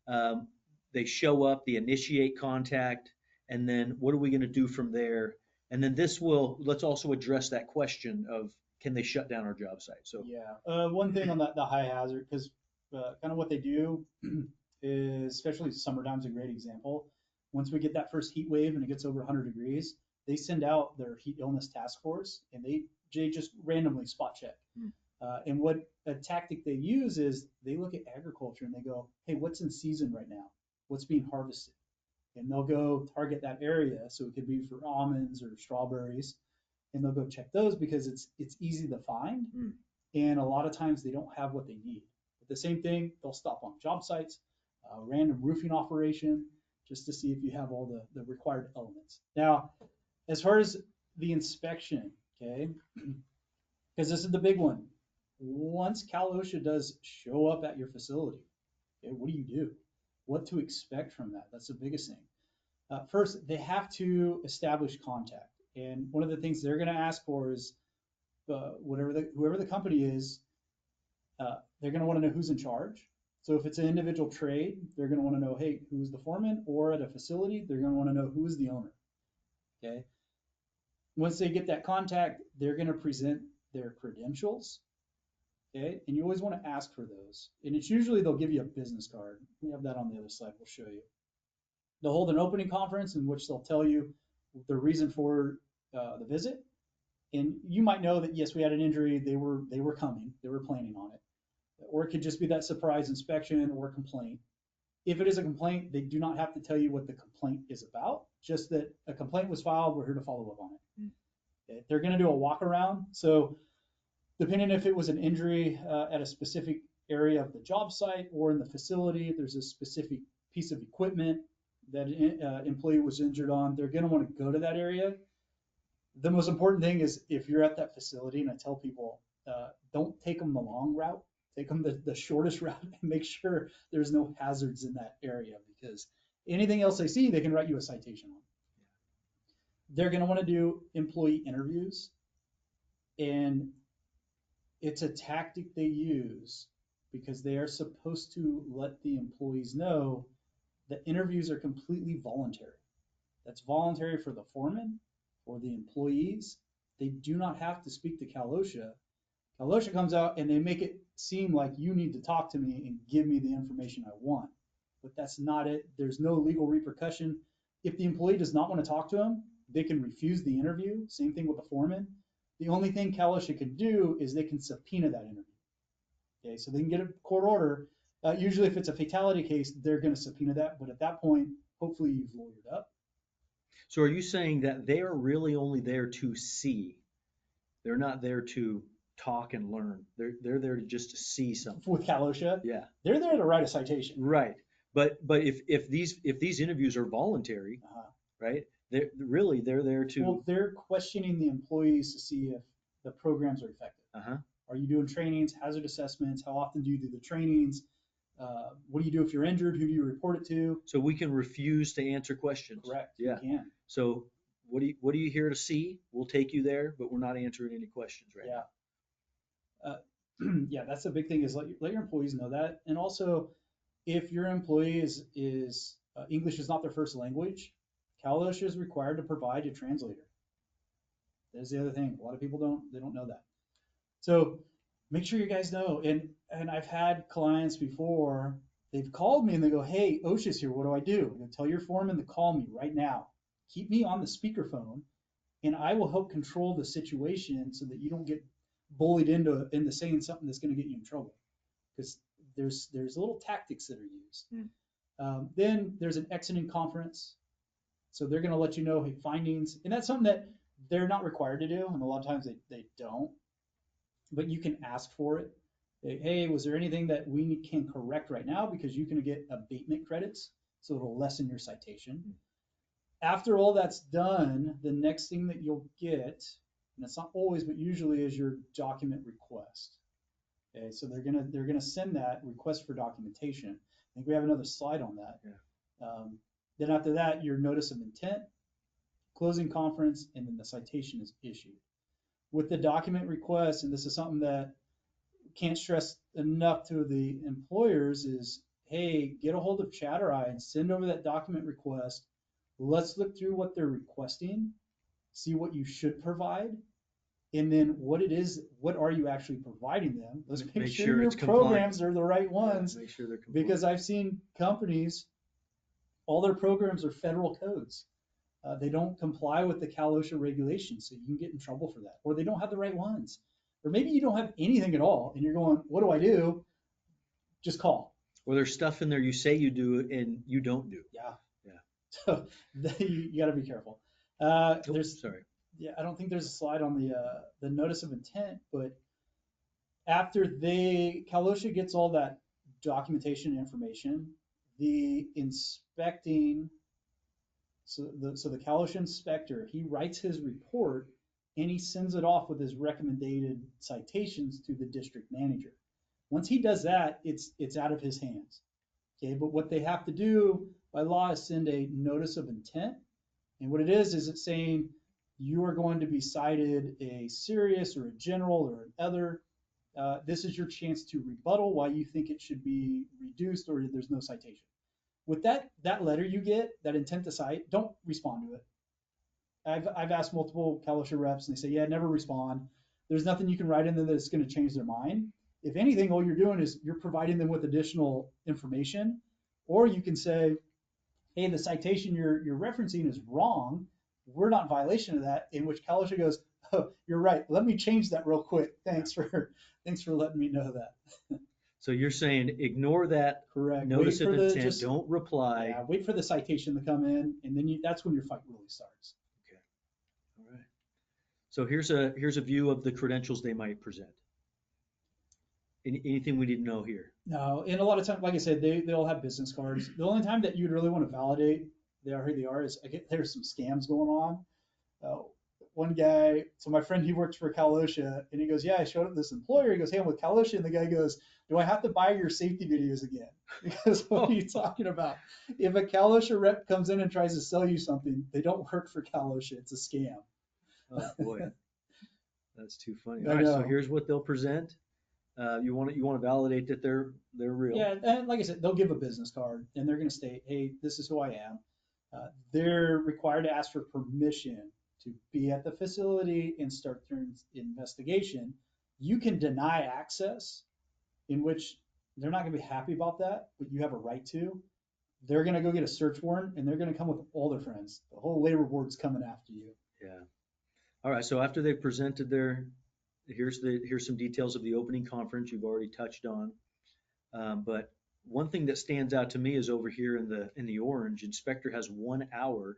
[SPEAKER 2] They show up, they initiate contact, and then what are we going to do from there? And then let's also address that question of can they shut down our job site? So
[SPEAKER 3] yeah, one thing on the high hazard, because kind of what they do is, especially summertime's a great example. Once we get that first heat wave and it gets over 100 degrees, they send out their heat illness task force and they just randomly spot check. And what a tactic they use is they look at agriculture and they go, hey, what's in season right now? What's being harvested? And they'll go target that area. So it could be for almonds or strawberries. And they'll go check those because it's easy to find. And a lot of times they don't have what they need. But the same thing, they'll stop on job sites, random roofing operation, just to see if you have all the required elements. Now, as far as the inspection, okay, because this is the big one. Once Cal OSHA does show up at your facility, okay, what do? What to expect from that? That's the biggest thing. First, they have to establish contact. And one of the things they're going to ask for is whoever the company is, they're going to want to know who's in charge. So if it's an individual trade, they're going to want to know, hey, who's the foreman? Or at a facility, they're going to want to know who is the owner. Okay. Once they get that contact, they're going to present their credentials. Okay. And you always want to ask for those. And it's usually they'll give you a business card. We have that on the other slide. We'll show you. They'll hold an opening conference in which they'll tell you the reason for the visit. And you might know that, yes, we had an injury. They were coming. They were planning on it. Or it could just be that surprise inspection or complaint. If it is a complaint, they do not have to tell you what the complaint is about, just that a complaint was filed. We're here to follow up on it. They're going to do a walk around. So depending if it was an injury at a specific area of the job site or in the facility, there's a specific piece of equipment that an employee was injured on, they're going to want to go to that area. The most important thing is if you're at that facility, and I tell people, don't take them the long route, take them the shortest route and make sure there's no hazards in that area, because anything else they see, they can write you a citation on. They're going to want to do employee interviews, and it's a tactic they use because they are supposed to let the employees know that interviews are completely voluntary. That's voluntary for the foreman, for the employees. They do not have to speak to Cal OSHA. Cal OSHA comes out and they make it seem like you need to talk to me and give me the information I want. But that's not it. There's no legal repercussion. If the employee does not want to talk to them, they can refuse the interview. Same thing with the foreman. The only thing Cal OSHA can do is they can subpoena that interview. Okay, so they can get a court order. Usually if it's a fatality case, they're going to subpoena that. But at that point, hopefully you've lawyered up.
[SPEAKER 2] So are you saying that they are really only there to see? They're not there to talk and learn. They're there just to see something.
[SPEAKER 3] With Cal OSHA,
[SPEAKER 2] Yeah.
[SPEAKER 3] they're there to write a citation.
[SPEAKER 2] Right. But if these interviews are voluntary, right? They're there to.
[SPEAKER 3] Well, they're questioning the employees to see if the programs are effective. Are you doing trainings, hazard assessments? How often do you do the trainings? What do you do if you're injured? Who do you report it to?
[SPEAKER 2] So we can refuse to answer questions.
[SPEAKER 3] Correct.
[SPEAKER 2] Yeah.
[SPEAKER 3] We can.
[SPEAKER 2] So what are you here to see? We'll take you there, but we're not answering any questions right now.
[SPEAKER 3] Yeah, that's the big thing is let your employees know that. And also, if your employee is English is not their first language, Cal OSHA is required to provide a translator. That's the other thing. A lot of people don't know that. So make sure you guys know. And I've had clients before, they've called me and they go, hey, OSHA's here. What do I do? I'm going to tell your foreman to call me right now. Keep me on the speakerphone, and I will help control the situation so that you don't get bullied into saying something that's going to get you in trouble. Because there's little tactics that are used. Then there's an exiting conference. So they're going to let you know, hey, findings. And that's something that they're not required to do. And a lot of times they don't. But you can ask for it. Hey, was there anything that we can correct right now? Because you can get abatement credits. So it'll lessen your citation. After all that's done, the next thing that you'll get, and it's not always, but usually, is your document request. Okay, so they're gonna send that request for documentation. I think we have another slide on that.
[SPEAKER 2] Yeah.
[SPEAKER 3] Then after that, your notice of intent, closing conference, and then the citation is issued. With the document request, and this is something that can't stress enough to the employers, is, hey, get a hold of Chattereye and send over that document request. Let's look through what they're requesting, see what you should provide, and then what are you actually providing them? Let's make sure your programs are the right ones.
[SPEAKER 2] Yeah, make sure they're compliant.
[SPEAKER 3] Because I've seen companies, all their programs are federal codes. They don't comply with the Cal OSHA regulations, so you can get in trouble for that. Or they don't have the right ones. Or maybe you don't have anything at all, and you're going, what do I do? Just call.
[SPEAKER 2] Or there's stuff in there you say you do and you don't do.
[SPEAKER 3] Yeah. So you got to be careful. Sorry. Yeah, I don't think there's a slide on the notice of intent, but after Cal OSHA gets all that documentation information, the inspecting, so the Cal OSHA inspector, he writes his report and he sends it off with his recommended citations to the district manager. Once he does that, it's out of his hands. Okay, but what they have to do by law is send a notice of intent. And what it is it's saying you are going to be cited a serious or a general or an other. This is your chance to rebuttal why you think it should be reduced or there's no citation. With that letter you get, that intent to cite, don't respond to it. I've asked multiple Cal OSHA reps and they say, yeah, never respond. There's nothing you can write in there that's going to change their mind. If anything, all you're doing is you're providing them with additional information, or you can say, hey, the citation you're referencing is wrong. We're not in violation of that, in which Cal OSHA goes, oh, you're right. Let me change that real quick. Thanks for letting me know that.
[SPEAKER 2] So you're saying ignore that.
[SPEAKER 3] Correct.
[SPEAKER 2] Notice of intent, don't reply.
[SPEAKER 3] Yeah, wait for the citation to come in, and then that's when your fight really starts.
[SPEAKER 2] Okay. All right. So here's a view of the credentials they might present. Anything we didn't know here?
[SPEAKER 3] No, and a lot of times, like I said, they'll have business cards. The only time that you'd really want to validate they are who they are is there's some scams going on. Uh, One guy, so my friend, he works for Cal OSHA, and he goes, yeah, I showed up this employer. He goes, hey, I'm with Cal OSHA, and the guy goes, do I have to buy your safety videos again? Because what are you talking about? If a Cal OSHA rep comes in and tries to sell you something, they don't work for Cal OSHA. It's a scam.
[SPEAKER 2] Oh boy, that's too funny.
[SPEAKER 3] I
[SPEAKER 2] All right, so
[SPEAKER 3] know.
[SPEAKER 2] here's what they'll present. You want to validate that they're real.
[SPEAKER 3] Yeah, and like I said, they'll give a business card, and they're going to state, hey, this is who I am. They're required to ask for permission to be at the facility and start their investigation. You can deny access, in which they're not going to be happy about that, but you have a right to. They're going to go get a search warrant, and they're going to come with all their friends. The whole labor board's coming after you.
[SPEAKER 2] Yeah. All right. So after they've presented here's some details of the opening conference you've already touched on. But one thing that stands out to me is over here in the orange, inspector has 1 hour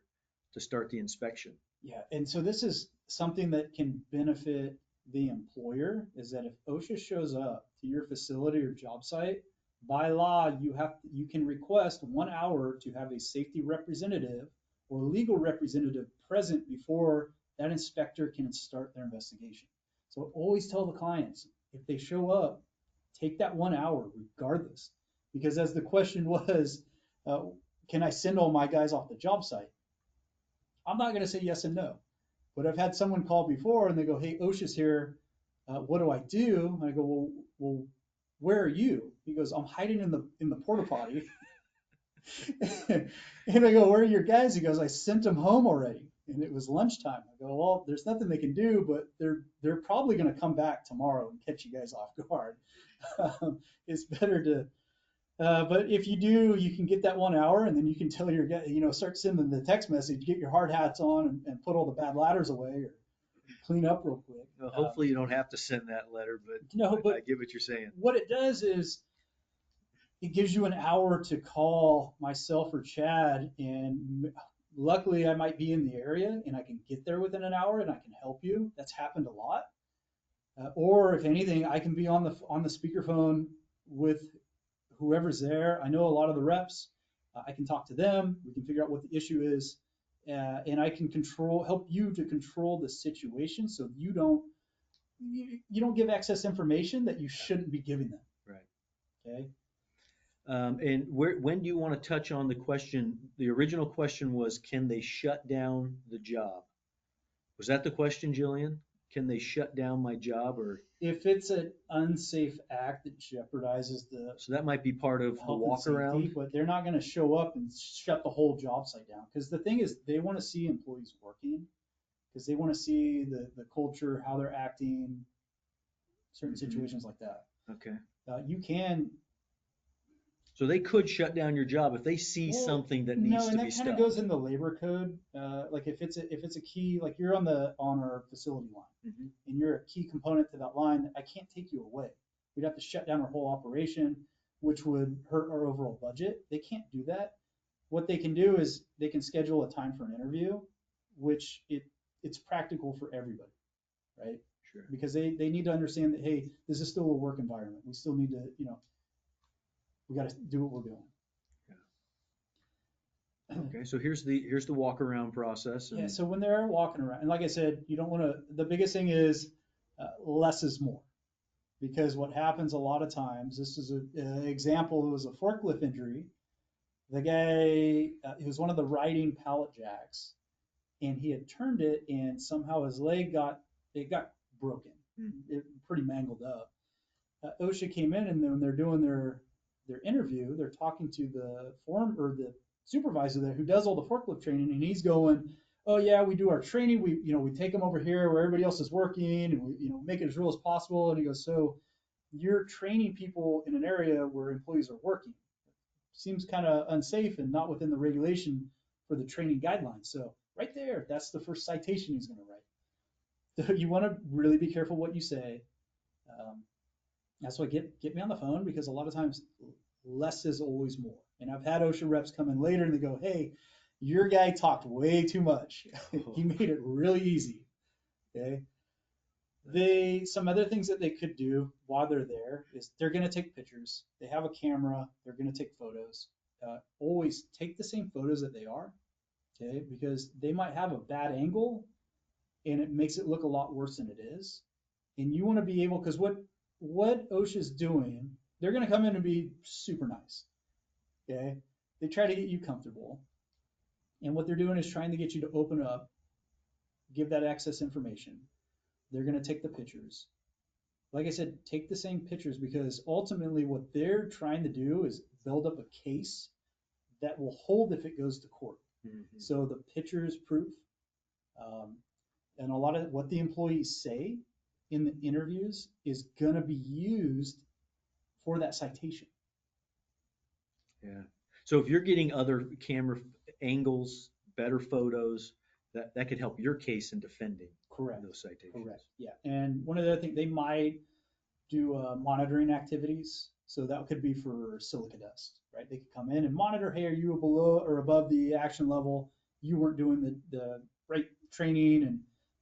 [SPEAKER 2] to start the inspection.
[SPEAKER 3] Yeah, and so this is something that can benefit the employer, is that if OSHA shows up to your facility or job site, by law, you can request 1 hour to have a safety representative or legal representative present before that inspector can start their investigation. So always tell the clients, if they show up, take that 1 hour regardless. Because as the question was, uh, can I send all my guys off the job site? I'm not going to say yes and no. But I've had someone call before and they go, hey, OSHA's here. What do I do? And I go, well, where are you? He goes, I'm hiding in the porta potty. And I go, where are your guys? He goes, I sent them home already. And it was lunchtime. I go, well, there's nothing they can do, but they're probably going to come back tomorrow and catch you guys off guard. It's better to but if you do, you can get that 1 hour, and then you can tell your guy, start sending the text message, get your hard hats on, and put all the bad ladders away, or clean up real quick.
[SPEAKER 2] Well, hopefully you don't have to send that letter, but
[SPEAKER 3] No, but
[SPEAKER 2] I get what you're saying.
[SPEAKER 3] what it does is it gives you an hour to call myself or Chad, and luckily I might be in the area and I can get there within an hour and I can help you. That's happened a lot. Or if anything, I can be on the speakerphone with whoever's there. I know a lot of the reps. I can talk to them. We can figure out what the issue is, and I can help you to control the situation, so you don't give excess information that you shouldn't be giving them.
[SPEAKER 2] Right.
[SPEAKER 3] Okay.
[SPEAKER 2] And when do you want to touch on the question? The original question was, can they shut down the job? Was that the question, Jillian? Can they shut down my job, or?
[SPEAKER 3] If it's an unsafe act that jeopardizes the
[SPEAKER 2] So that might be part of the
[SPEAKER 3] health and
[SPEAKER 2] walk
[SPEAKER 3] safety,
[SPEAKER 2] around.
[SPEAKER 3] but they're not going to show up and shut the whole job site down. Because the thing is, they want to see employees working, because they want to see the culture, how they're acting, certain situations like that.
[SPEAKER 2] Okay.
[SPEAKER 3] You can.
[SPEAKER 2] So they could shut down your job if they see
[SPEAKER 3] Well,
[SPEAKER 2] something that
[SPEAKER 3] no,
[SPEAKER 2] needs
[SPEAKER 3] and
[SPEAKER 2] to
[SPEAKER 3] that
[SPEAKER 2] be
[SPEAKER 3] kind
[SPEAKER 2] stopped.
[SPEAKER 3] of goes in the labor code. Like if it's a key, like you're on our facility line,
[SPEAKER 2] Mhm.
[SPEAKER 3] and you're a key component to that line, I can't take you away. We'd have to shut down our whole operation, which would hurt our overall budget. They can't do that. What they can do is they can schedule a time for an interview, which it's practical for everybody, right?
[SPEAKER 2] Sure.
[SPEAKER 3] Because they need to understand that, hey, this is still a work environment. We still need to, we got to do what we're doing.
[SPEAKER 2] Okay, so here's the walk around process.
[SPEAKER 3] Yeah, so when they're walking around, and like I said, you don't want to, the biggest thing is less is more. Because what happens a lot of times, this is an example, it was a forklift injury. The guy, he was one of the riding pallet jacks, and he had turned it, and somehow his leg got broken, pretty mangled up. OSHA came in, and then when they're doing their interview, they're talking to the the supervisor there who does all the forklift training, and he's going, oh yeah, we do our training, we take them over here where everybody else is working, and we make it as real as possible. And he goes, so you're training people in an area where employees are working. Seems kind of unsafe and not within the regulation for the training guidelines. So right there, that's the first citation he's going to write. So you want to really be careful what you say. That's why get me on the phone, because a lot of times less is always more. And I've had OSHA reps come in later and they go, hey, your guy talked way too much. He made it really easy. Okay. Some other things that they could do while they're there is they're going to take pictures. They have a camera. They're going to take photos. Always take the same photos that they are. Okay, because they might have a bad angle and it makes it look a lot worse than it is. And you want to be able, because what OSHA's doing, they're going to come in and be super nice. Okay, they try to get you comfortable, and what they're doing is trying to get you to open up, give that access information. They're going to take the pictures. Like I said, take the same pictures because ultimately what they're trying to do is build up a case that will hold if it goes to court.
[SPEAKER 2] Mm-hmm.
[SPEAKER 3] So the picture is proof. And a lot of what the employees say in the interviews is going to be used for that citation.
[SPEAKER 2] Yeah. So if you're getting other camera angles, better photos, that could help your case in defending
[SPEAKER 3] Correct.
[SPEAKER 2] those citations.
[SPEAKER 3] Correct. Yeah. And one of the other things, they might do monitoring activities. So that could be for silica dust, right? They could come in and monitor, hey, are you below or above the action level? You weren't doing the right training and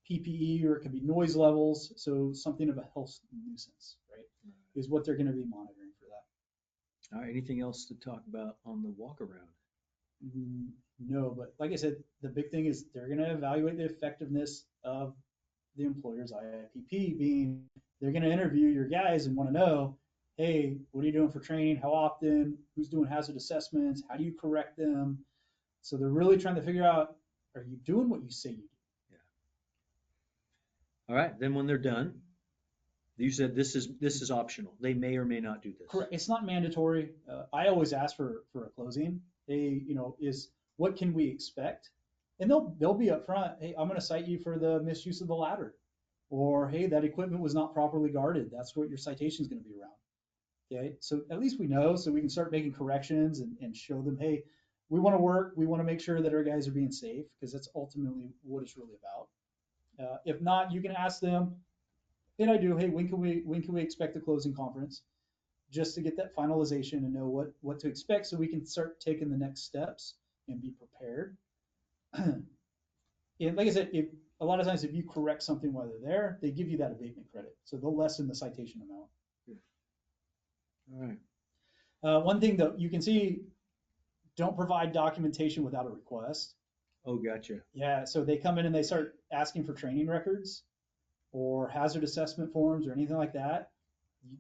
[SPEAKER 3] PPE, or it could be noise levels. So something of a health nuisance, right, is what they're going to be monitoring for that.
[SPEAKER 2] All right. Anything else to talk about on the walk around?
[SPEAKER 3] No, but like I said, the big thing is they're going to evaluate the effectiveness of the employer's IIPP, being they're going to interview your guys and want to know, hey, what are you doing for training? How often? Who's doing hazard assessments? How do you correct them? So they're really trying to figure out, are you doing what you say you do?
[SPEAKER 2] Yeah. All right. Then when they're done, you said this is optional. They may or may not do this.
[SPEAKER 3] Correct. It's not mandatory. I always ask for a closing. They, is what can we expect? And they'll be upfront. Hey, I'm going to cite you for the misuse of the ladder, or hey, that equipment was not properly guarded. That's what your citation is going to be around. Okay, so at least we know, so we can start making corrections and show them, hey, we want to work. We want to make sure that our guys are being safe because that's ultimately what it's really about. If not, you can ask them. And I do. Hey, when can we expect the closing conference? Just to get that finalization and know what to expect, so we can start taking the next steps and be prepared. And like I said, a lot of times if you correct something while they're there, they give you that abatement credit, so they'll lessen the citation amount.
[SPEAKER 2] All right.
[SPEAKER 3] One thing that you can see, don't provide documentation without a request.
[SPEAKER 2] Oh, gotcha.
[SPEAKER 3] Yeah, so they come in and they start asking for training records or hazard assessment forms or anything like that. You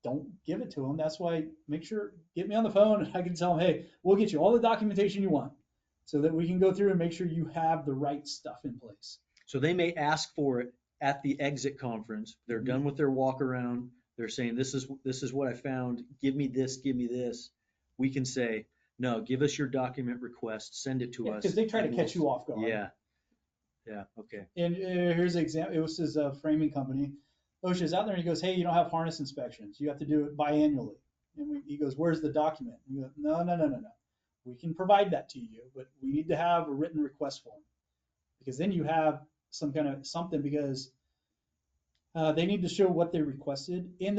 [SPEAKER 3] don't give it to them. That's why make sure, get me on the phone and I can tell them, hey, we'll get you all the documentation you want so that we can go through and make sure you have the right stuff in place.
[SPEAKER 2] So they may ask for it at the exit conference. They're done with their walk around. They're saying, this is what I found. Give me this, give me this. We can say, no, give us your document request, send it to us.
[SPEAKER 3] Because they try to catch you off guard.
[SPEAKER 2] Yeah. Yeah. Okay.
[SPEAKER 3] And here's an example. It was his framing company. OSHA's out there and he goes, hey, you don't have harness inspections. You have to do it biannually. And he goes, where's the document? And we go, no. We can provide that to you, but we need to have a written request form, because then you have some kind of something, because they need to show what they requested. And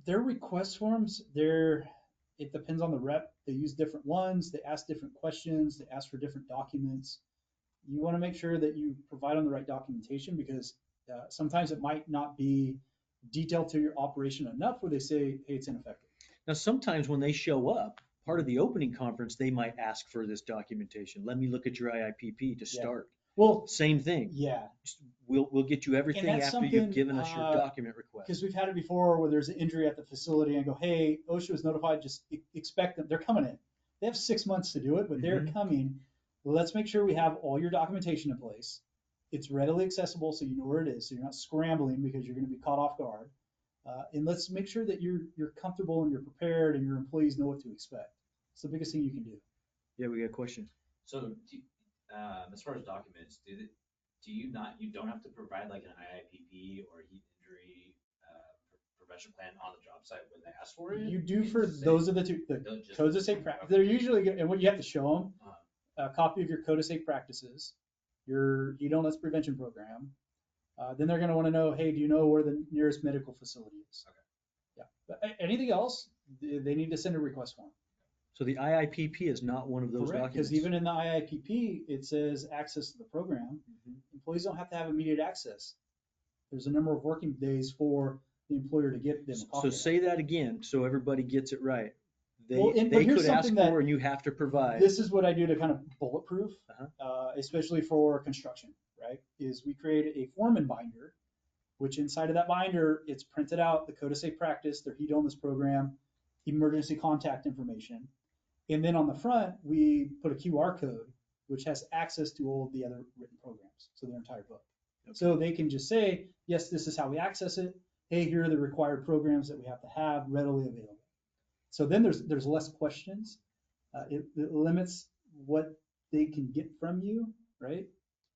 [SPEAKER 3] their request forms, it depends on the rep. They use different ones. They ask different questions. They ask for different documents. You want to make sure that you provide on the right documentation, because sometimes it might not be detailed to your operation enough where they say, hey, it's ineffective.
[SPEAKER 2] Now, sometimes when they show up, part of the opening conference, they might ask for this documentation. Let me look at your IIPP to start.
[SPEAKER 3] Well,
[SPEAKER 2] same thing.
[SPEAKER 3] Yeah.
[SPEAKER 2] We'll get you everything after you've given us your document request.
[SPEAKER 3] Because we've had it before where there's an injury at the facility and go, hey, OSHA was notified, just expect them. They're coming in. They have 6 months to do it, but they're coming. Let's make sure we have all your documentation in place. It's readily accessible so you know where it is, so you're not scrambling because you're going to be caught off guard. And let's make sure that you're comfortable and you're prepared and your employees know what to expect. It's the biggest thing you can do.
[SPEAKER 2] Yeah, we got a question.
[SPEAKER 4] So, as far as documents, you don't have to provide like an IIPP or heat injury prevention plan on the job site when they ask for it?
[SPEAKER 3] You do for those are the two. The codes of safe practice. They're usually good, and what you have to show them a copy of your code of safe practices, your heat illness prevention program. Then they're going to want to know, hey, do you know where the nearest medical facility is?
[SPEAKER 4] Okay.
[SPEAKER 3] Yeah. But anything else, they need to send a request form.
[SPEAKER 2] So the IIPP is not one of those documents?
[SPEAKER 3] Because even in the IIPP, it says access to the program. Employees don't have to have immediate access. There's a number of working days for the employer to get them a copy
[SPEAKER 2] So
[SPEAKER 3] of that.
[SPEAKER 2] say that again, so everybody gets it right.
[SPEAKER 3] Well, but
[SPEAKER 2] They
[SPEAKER 3] here's
[SPEAKER 2] could ask
[SPEAKER 3] something that-
[SPEAKER 2] for and you have to provide.
[SPEAKER 3] This is what I do to kind of bulletproof,
[SPEAKER 2] Uh-huh.
[SPEAKER 3] especially for construction, right? Is we create a foreman binder, which inside of that binder, it's printed out, the code of safe practice, their heat illness program, emergency contact information. And then on the front, we put a QR code, which has access to all of the other written programs, so their entire book.
[SPEAKER 2] Okay.
[SPEAKER 3] So they can just say, yes, this is how we access it. Hey, here are the required programs that we have to have readily available. So then there's less questions. It limits what they can get from you, right?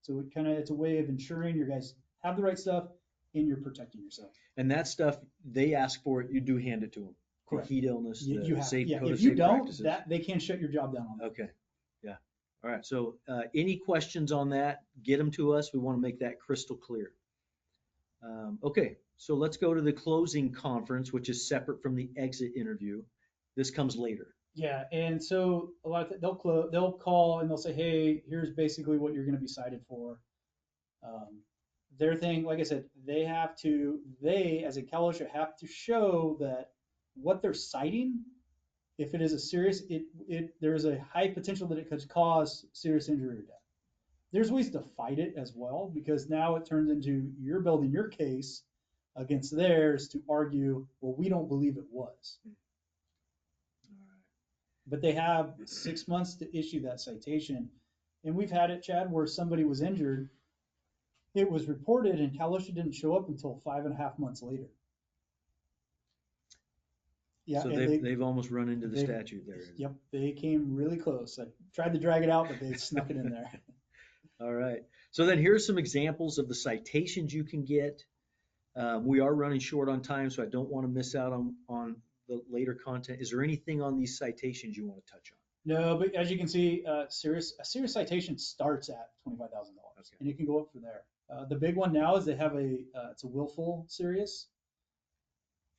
[SPEAKER 3] So it's a way of ensuring your guys have the right stuff and you're protecting yourself.
[SPEAKER 2] And that stuff, they ask for it, you do hand it to them.
[SPEAKER 3] Correct.
[SPEAKER 2] The heat illness,
[SPEAKER 3] You
[SPEAKER 2] the
[SPEAKER 3] have,
[SPEAKER 2] safe
[SPEAKER 3] yeah.
[SPEAKER 2] code of
[SPEAKER 3] If you
[SPEAKER 2] safe
[SPEAKER 3] don't,
[SPEAKER 2] practices.
[SPEAKER 3] that they can't shut your job down on that.
[SPEAKER 2] Okay, yeah. All right, so any questions on that, get them to us. We want to make that crystal clear. Okay, so let's go to the closing conference, which is separate from the exit interview. This comes later.
[SPEAKER 3] Yeah, and so a lot of they'll call and they'll say, hey, here's basically what you're going to be cited for. Their thing, like I said, they as a Cal OSHA have to show that what they're citing, if it is a serious, there is a high potential that it could cause serious injury or death. There's ways to fight it as well, because now it turns into you're building your case against theirs to argue, well, we don't believe it was. But they have 6 months to issue that citation. And we've had it, Chad, where somebody was injured. It was reported and Cal OSHA didn't show up until 5.5 months later. Yeah,
[SPEAKER 2] So
[SPEAKER 3] and
[SPEAKER 2] they've almost run into the statute there.
[SPEAKER 3] Yep, they came really close. I tried to drag it out, but they snuck it in there.
[SPEAKER 2] All right. So then here's some examples of the citations you can get. We are running short on time, so I don't want to miss out on the later content. Is there anything on these citations you want to touch on?
[SPEAKER 3] No, but as you can see, a serious citation starts at $25,000,
[SPEAKER 2] Okay.
[SPEAKER 3] and it can go up from there. The big one now is they have it's a willful serious.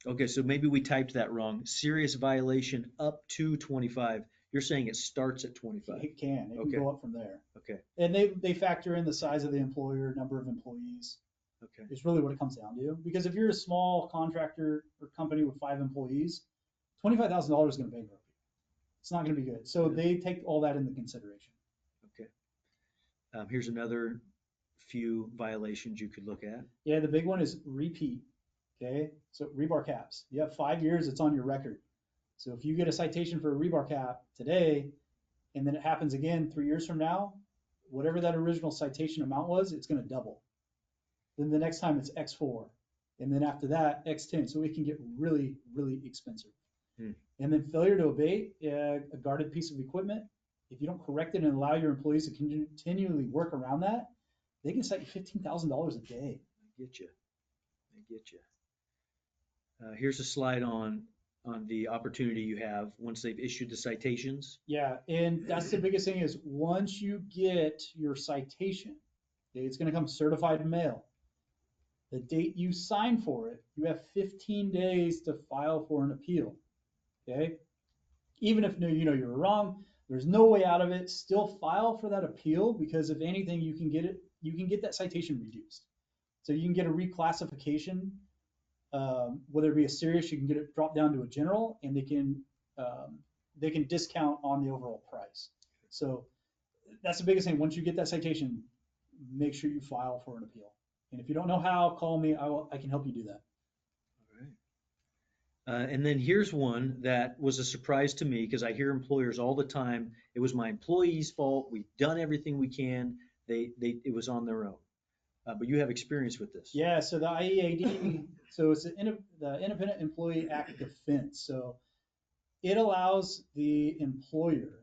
[SPEAKER 2] Okay, so maybe we typed that wrong. Serious violation up to 25. You're saying it starts at 25.
[SPEAKER 3] It can
[SPEAKER 2] Okay.
[SPEAKER 3] go up from there.
[SPEAKER 2] Okay.
[SPEAKER 3] And they factor in the size of the employer, number of employees.
[SPEAKER 2] Okay.
[SPEAKER 3] Is really what it comes down to. Because if you're a small contractor or company with 5 employees, $25,000 is going to bankrupt you. It's not going to be good. So they take all that into consideration.
[SPEAKER 2] Okay. Here's another few violations you could look at.
[SPEAKER 3] Yeah, the big one is repeat. Okay, so rebar caps. You have 5 years, it's on your record. So if you get a citation for a rebar cap today, and then it happens again 3 years from now, whatever that original citation amount was, it's going to double. Then the next time it's X4, and then after that, X10. So it can get really, really expensive. And then failure to abate a guarded piece of equipment. If you don't correct it and allow your employees to continually work around that, they can cite you $15,000 a day.
[SPEAKER 2] I get you. Here's a slide on the opportunity you have once they've issued the citations.
[SPEAKER 3] Yeah, and that's the biggest thing is once you get your citation, okay, it's going to come certified mail. The date you sign for it, you have 15 days to file for an appeal. Okay, even if you know you're wrong, there's no way out of it. Still file for that appeal because if anything, you can get that citation reduced. So you can get a reclassification. Whether it be a serious, you can get it dropped down to a general, and they can discount on the overall price. So that's the biggest thing. Once you get that citation, make sure you file for an appeal. And if you don't know how, call me. I can help you do that.
[SPEAKER 2] All right. And then here's one that was a surprise to me because I hear employers all the time. It was my employee's fault. We've done everything we can. It was on their own. But you have experience with this.
[SPEAKER 3] Yeah, so the IEAD, so it's the Independent Employee Act defense. So it allows the employer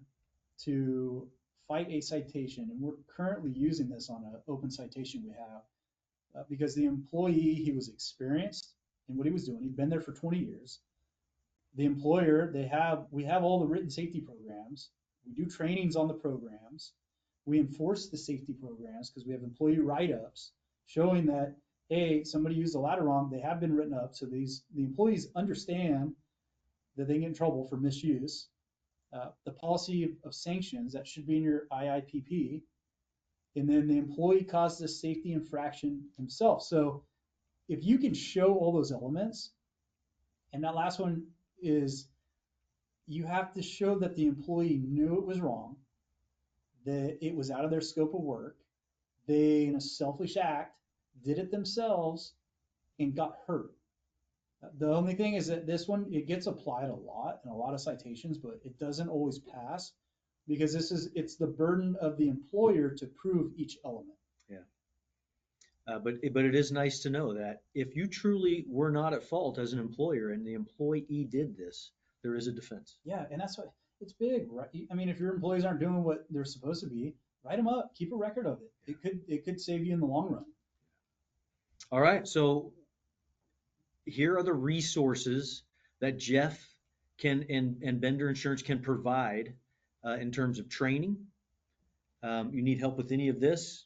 [SPEAKER 3] to fight a citation, and we're currently using this on an open citation we have because the employee, he was experienced in what he was doing. He'd been there for 20 years. The employer, we have all the written safety programs. We do trainings on the programs. We enforce the safety programs because we have employee write-ups showing that, hey, somebody used the ladder wrong. They have been written up. So the employees understand that they get in trouble for misuse. The policy of sanctions, that should be in your IIPP. And then the employee caused a safety infraction himself. So if you can show all those elements, and that last one is you have to show that the employee knew it was wrong, that it was out of their scope of work, they, in a selfish act, did it themselves and got hurt. The only thing is that this one, it gets applied a lot in a lot of citations, but it doesn't always pass because it's the burden of the employer to prove each element.
[SPEAKER 2] Yeah. But it is nice to know that if you truly were not at fault as an employer and the employee did this, there is a defense.
[SPEAKER 3] Yeah, and that's why it's big, right? I mean, if your employees aren't doing what they're supposed to be, write them up, keep a record of it. It could save you in the long run.
[SPEAKER 2] All right, so here are the resources that Jeff can and Bender Insurance can provide in terms of training. You need help with any of this,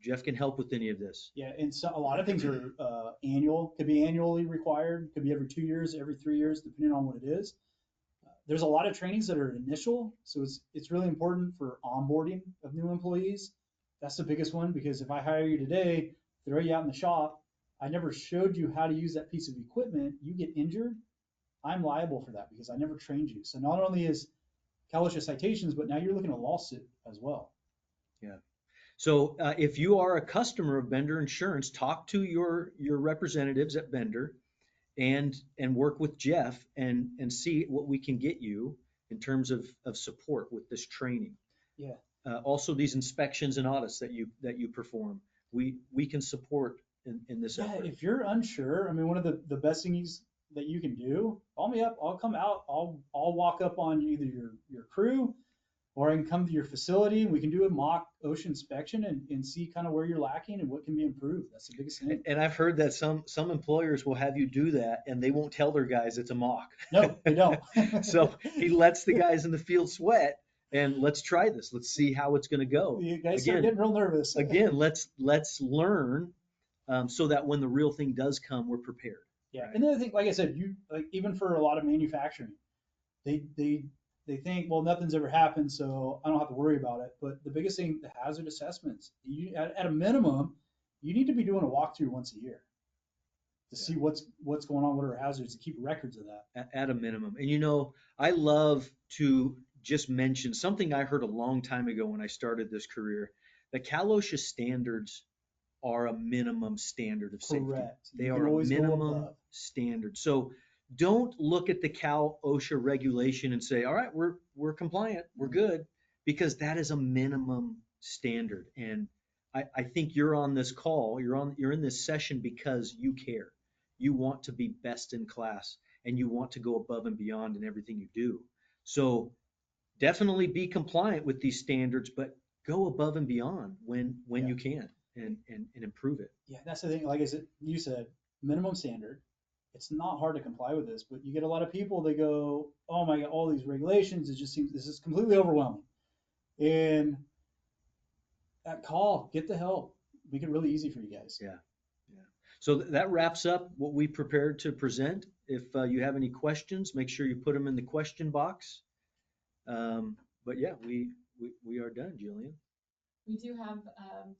[SPEAKER 2] Jeff can help with any of this.
[SPEAKER 3] Yeah, and so a lot of things are annual, could be annually required, could be every 2 years, every 3 years, depending on what it is. There's a lot of trainings that are initial, so it's really important for onboarding of new employees. That's the biggest one, because if I hire you today, throw you out in the shop, I never showed you how to use that piece of equipment, you get injured, I'm liable for that because I never trained you. So not only is OSHA citations, but now you're looking at a lawsuit as well.
[SPEAKER 2] Yeah. So if you are a customer of Bender Insurance, talk to your representatives at Bender and work with Jeff and see what we can get you in terms of support with this training.
[SPEAKER 3] Yeah.
[SPEAKER 2] Also these inspections and audits that you perform, we can support in this effort.
[SPEAKER 3] If you're unsure, I mean, one of the best things that you can do, call me up, I'll come out, I'll walk up on either your crew, or I can come to your facility. We can do a mock OSHA inspection and see kind of where you're lacking and what can be improved. That's the biggest thing.
[SPEAKER 2] And I've heard that some employers will have you do that and they won't tell their guys it's a mock.
[SPEAKER 3] No, they don't.
[SPEAKER 2] So he lets the guys in the field sweat and let's try this. Let's see how it's going to go.
[SPEAKER 3] You guys are getting real nervous.
[SPEAKER 2] Again, let's learn so that when the real thing does come, we're prepared.
[SPEAKER 3] Yeah. Right? And the other thing, like I said, even for a lot of manufacturing, they think, well, nothing's ever happened, so I don't have to worry about it. But the biggest thing, the hazard assessments, at a minimum, you need to be doing a walkthrough once a year to see what's going on, what are hazards, to keep records of that.
[SPEAKER 2] At a minimum. And I love to just mention something I heard a long time ago when I started this career, that OSHA standards are a minimum standard of safety.
[SPEAKER 3] Correct.
[SPEAKER 2] They are a minimum standard. So don't look at the OSHA regulation and say, all right, we're compliant, we're good, because that is a minimum standard. And I think you're on this call, you're in this session because you care. You want to be best in class and you want to go above and beyond in everything you do. So definitely be compliant with these standards, but go above and beyond when you can and improve it.
[SPEAKER 3] Yeah, that's the thing. Like I said, you said minimum standard. It's not hard to comply with this, but you get a lot of people, they go, oh my God, all these regulations, it just seems this is completely overwhelming. And that call, get the help. Make it really easy for you guys.
[SPEAKER 2] Yeah. So that wraps up what we prepared to present. If you have any questions, make sure you put them in the question box. But yeah, we are done, Jillian.
[SPEAKER 1] We do have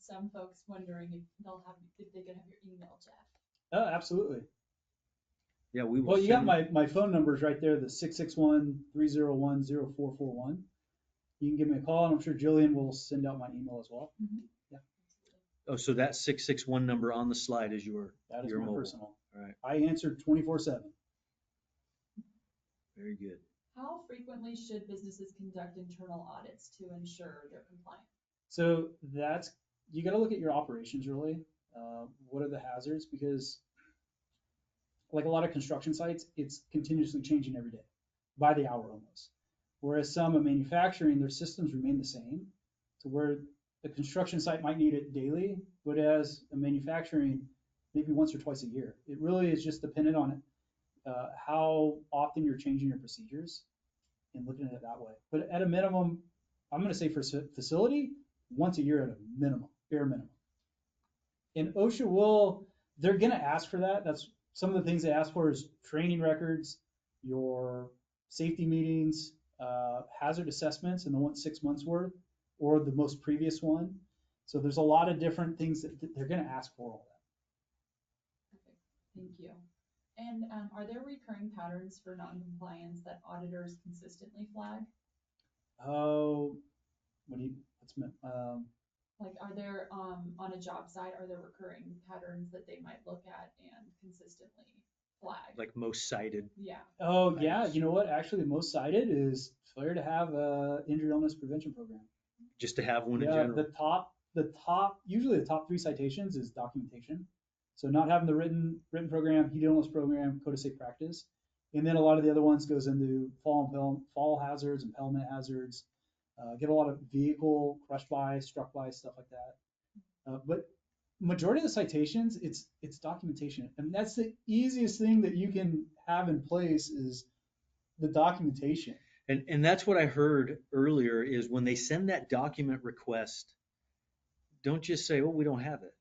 [SPEAKER 1] some folks wondering if they can have your email, Jeff.
[SPEAKER 3] Oh, absolutely.
[SPEAKER 2] Yeah, we will.
[SPEAKER 3] Well, you got my phone numbers right there, the 661-301-0441. You can give me a call, and I'm sure Jillian will send out my email as well.
[SPEAKER 1] Mm-hmm.
[SPEAKER 3] Yeah.
[SPEAKER 2] Oh, so that 661 number on the slide is your
[SPEAKER 3] my
[SPEAKER 2] mobile.
[SPEAKER 3] Personal.
[SPEAKER 2] All right.
[SPEAKER 3] I answered 24/7.
[SPEAKER 2] Very good.
[SPEAKER 1] How frequently should businesses conduct internal audits to ensure they're compliant?
[SPEAKER 3] So you got to look at your operations really. What are the hazards? Because like a lot of construction sites, it's continuously changing every day, by the hour almost. Whereas some in manufacturing, their systems remain the same, to where the construction site might need it daily, but as a manufacturing, maybe once or twice a year. It really is just dependent on how often you're changing your procedures and looking at it that way. But at a minimum, I'm going to say for facility, once a year at a minimum, bare minimum. And OSHA they're going to ask for that. That's some of the things they ask for is training records, your safety meetings, hazard assessments, and they want 6 months worth, or the most previous one. So there's a lot of different things that they're going to ask for all
[SPEAKER 1] Thank you. And are there recurring patterns for non-compliance that auditors consistently flag?
[SPEAKER 3] Oh, what's meant?
[SPEAKER 1] Like, are there, on a job site, are there recurring patterns that they might look at and consistently flag?
[SPEAKER 2] Like most cited.
[SPEAKER 1] Yeah.
[SPEAKER 3] Oh, yeah. You know what? Actually, the most cited is failure to have a injury illness prevention program.
[SPEAKER 2] Just to have one in
[SPEAKER 3] Yeah,
[SPEAKER 2] general.
[SPEAKER 3] usually the top 3 citations is documentation. So not having the written program, heat illness program, code of safe practice, and then a lot of the other ones goes into fall hazards, impalement hazards. Get a lot of vehicle crushed by, struck by, stuff like that. But majority of the citations, it's documentation, and that's the easiest thing that you can have in place is the documentation.
[SPEAKER 2] And that's what I heard earlier is when they send that document request, don't just say, oh, we don't have it.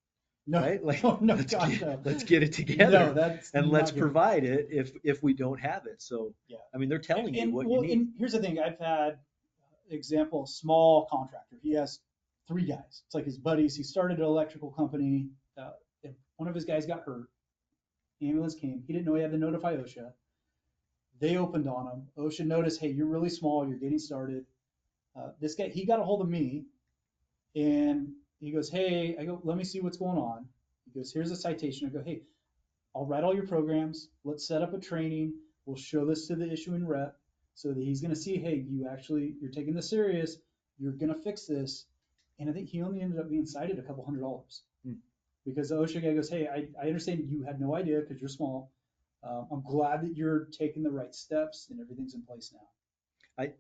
[SPEAKER 3] No,
[SPEAKER 2] Right? Like,
[SPEAKER 3] no,
[SPEAKER 2] let's get it together.
[SPEAKER 3] No, that's
[SPEAKER 2] and let's
[SPEAKER 3] not good.
[SPEAKER 2] provide it if we don't have it. So,
[SPEAKER 3] Yeah.
[SPEAKER 2] I mean, they're telling you what
[SPEAKER 3] well,
[SPEAKER 2] you need.
[SPEAKER 3] And here's the thing, I've had example, small contractor. He has 3 guys. It's like his buddies. He started an electrical company. And one of his guys got hurt. Ambulance came. He didn't know he had to notify OSHA. They opened on him. OSHA noticed, hey, you're really small. You're getting started. This guy, he got a hold of me, and he goes, hey, I go, let me see what's going on. He goes, here's a citation. I go, hey, I'll write all your programs. Let's set up a training. We'll show this to the issuing rep so that he's going to see, hey, you're taking this serious. You're going to fix this. And I think he only ended up being cited a couple $100 because the OSHA guy goes, hey, I understand you had no idea because you're small. I'm glad that you're taking the right steps and everything's in place now.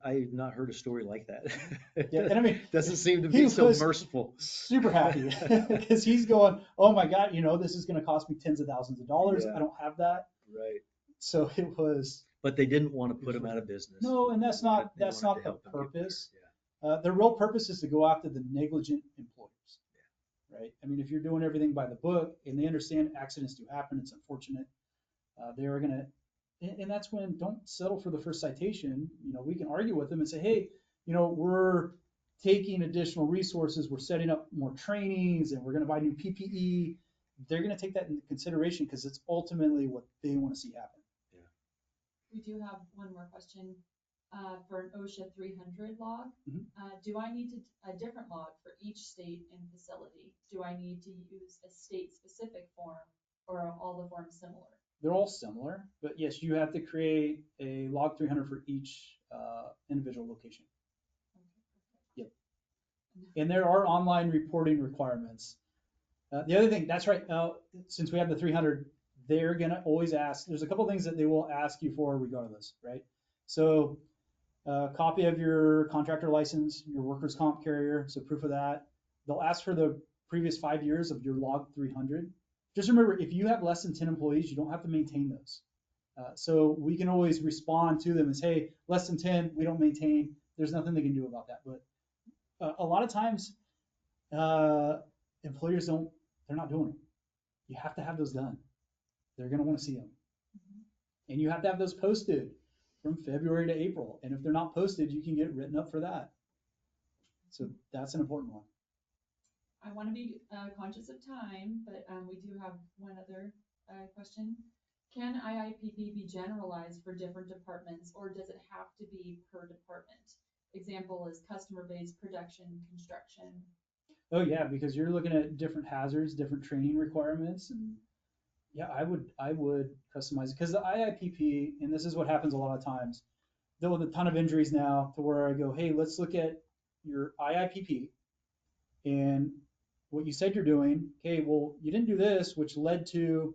[SPEAKER 2] I've not heard a story like that.
[SPEAKER 3] Yeah, and I mean,
[SPEAKER 2] doesn't seem to be so merciful.
[SPEAKER 3] Super happy because he's going, oh my God, this is going to cost me tens of thousands of dollars.
[SPEAKER 2] Yeah.
[SPEAKER 3] I don't have that.
[SPEAKER 2] Right.
[SPEAKER 3] So it was.
[SPEAKER 2] But they didn't want to put him out of business.
[SPEAKER 3] No, and that's not
[SPEAKER 2] They
[SPEAKER 3] the
[SPEAKER 2] wanted to help him get
[SPEAKER 3] purpose.
[SPEAKER 2] there. Yeah.
[SPEAKER 3] The real purpose is to go after the negligent employers. Yeah. Right. I mean, if you're doing everything by the book and they understand accidents do happen, it's unfortunate. They are going to. And that's when don't settle for the first citation. We can argue with them and say, hey, we're taking additional resources. We're setting up more trainings and we're going to buy new PPE. They're going to take that into consideration because it's ultimately what they want to see happen.
[SPEAKER 2] Yeah.
[SPEAKER 1] We do have one more question for an OSHA 300 log.
[SPEAKER 3] Mhm.
[SPEAKER 1] Do I need a different log for each state and facility? Do I need to use a state-specific form or are all the forms similar?
[SPEAKER 3] They're all similar, but yes, you have to create a log 300 for each individual location. Yep. And there are online reporting requirements. The other thing, that's right. Since we have the 300, they're going to always ask. There's a couple things that they will ask you for regardless, right? So a copy of your contractor license, your workers' comp carrier, so proof of that. They'll ask for the previous 5 years of your log 300. Just remember, if you have less than 10 employees, you don't have to maintain those. So we can always respond to them as, hey, less than 10, we don't maintain. There's nothing they can do about that. But a lot of times, employers they're not doing them. You have to have those done. They're going to want to see them. Mm-hmm. And you have to have those posted from February to April. And if they're not posted, you can get written up for that. So that's an important one.
[SPEAKER 1] I want to be conscious of time, but we do have one other question. Can IIPP be generalized for different departments, or does it have to be per department? Example is customer-based production, construction.
[SPEAKER 3] Oh yeah, because you're looking at different hazards, different training requirements, and yeah, I would customize it because the IIPP, and this is what happens a lot of times. There with a ton of injuries now, to where I go, hey, let's look at your IIPP and what you said you're doing. Okay, well, you didn't do this, which led to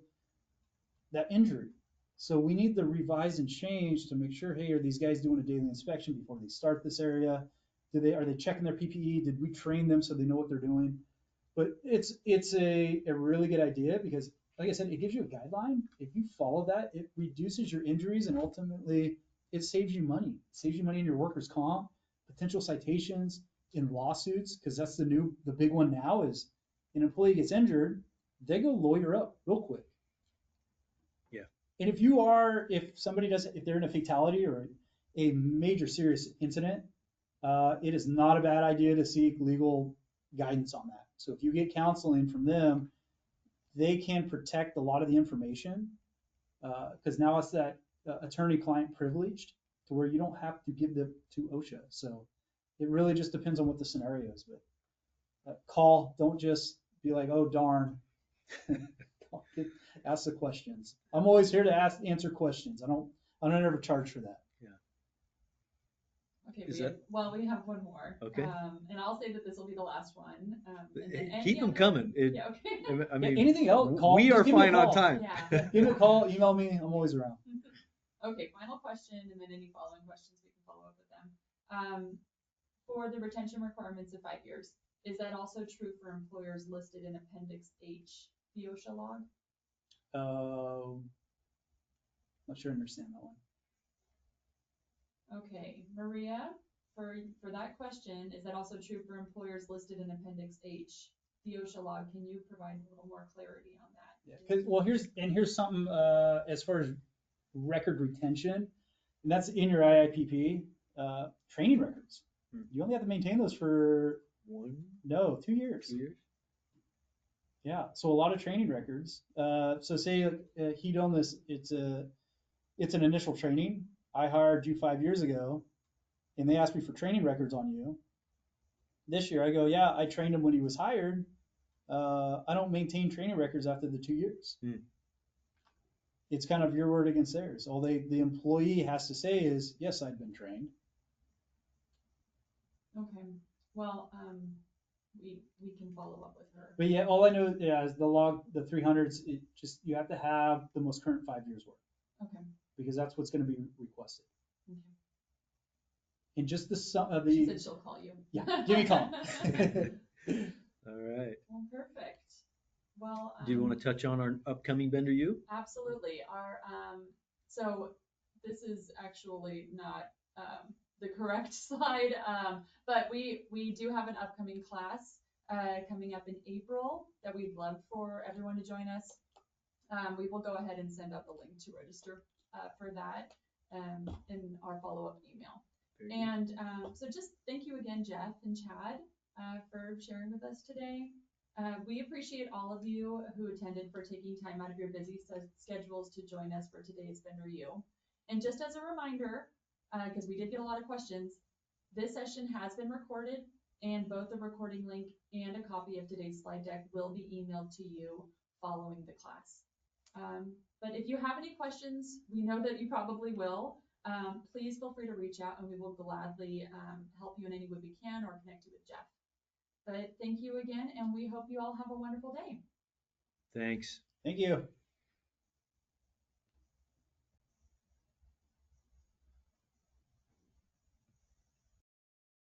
[SPEAKER 3] that injury. So we need to revise and change to make sure, hey, are these guys doing a daily inspection before they start this area? Are they checking their PPE? Did we train them so they know what they're doing? But it's a really good idea because, like I said, it gives you a guideline. If you follow that, it reduces your injuries and ultimately it saves you money. It saves you money in your workers' comp, potential citations, in lawsuits, because that's the big one now is an employee gets injured, they go lawyer up real quick.
[SPEAKER 2] Yeah.
[SPEAKER 3] And if they're in a fatality or a major serious incident, it is not a bad idea to seek legal guidance on that. So if you get counseling from them, they can protect a lot of the information because now it's that attorney-client privileged to where you don't have to give them to OSHA. So it really just depends on what the scenario is. But call, don't just be like, oh darn. Ask the questions. I'm always here to answer questions. I don't ever charge for that.
[SPEAKER 1] Okay,
[SPEAKER 2] Is
[SPEAKER 1] we have one more.
[SPEAKER 2] Okay.
[SPEAKER 1] And I'll say that this will be the last one. And then
[SPEAKER 2] Keep them coming.
[SPEAKER 1] Yeah, okay.
[SPEAKER 2] I mean,
[SPEAKER 3] anything else, call.
[SPEAKER 2] We are
[SPEAKER 3] give me a
[SPEAKER 2] fine on
[SPEAKER 3] call.
[SPEAKER 2] time.
[SPEAKER 1] Yeah.
[SPEAKER 3] Give me a call, email me. I'm always around.
[SPEAKER 1] Okay, final question, and then any following questions, we can follow up with them. For the retention requirements of 5 years, is that also true for employers listed in Appendix H, the OSHA log?
[SPEAKER 3] Not sure I understand that one.
[SPEAKER 1] Okay, Maria, for that question, is that also true for employers listed in Appendix H, the OSHA log? Can you provide a little more clarity on that?
[SPEAKER 3] Yeah, because well, here's something as far as record retention, and that's in your IIPP training records. You only have to maintain those for 2 years.
[SPEAKER 2] 2 years.
[SPEAKER 3] Yeah, so a lot of training records. So say heat illness, it's an initial training. I hired you 5 years ago, and they asked me for training records on you. This year, I go, yeah, I trained him when he was hired. I don't maintain training records after the 2 years. It's kind of your word against theirs. All the employee has to say is, yes, I've been trained.
[SPEAKER 1] Okay, well, we can follow up with her.
[SPEAKER 3] But yeah, all I know is the log, the 300s. It just you have to have the most current 5 years worth.
[SPEAKER 1] Okay.
[SPEAKER 3] Because that's what's going to be requested.
[SPEAKER 1] Okay.
[SPEAKER 3] And just the
[SPEAKER 1] She said she'll call you.
[SPEAKER 3] Yeah, give me a call.
[SPEAKER 2] All right.
[SPEAKER 1] Well, perfect. Well,
[SPEAKER 2] Do you want to touch on our upcoming Vendor U?
[SPEAKER 1] Absolutely. Our so this is actually not the correct slide, but we do have an upcoming class coming up in April that we'd love for everyone to join us. We will go ahead and send out the link to register for that in our follow-up email. And so just thank you again, Jeff and Chad, for sharing with us today. We appreciate all of you who attended for taking time out of your busy schedules to join us for today's Vendor U. And just as a reminder, because we did get a lot of questions, this session has been recorded, and both the recording link and a copy of today's slide deck will be emailed to you following the class. But if you have any questions, we know that you probably will. Please feel free to reach out, and we will gladly help you in any way we can or connect you with Jeff. But thank you again, and we hope you all have a wonderful day.
[SPEAKER 2] Thanks.
[SPEAKER 3] Thank you.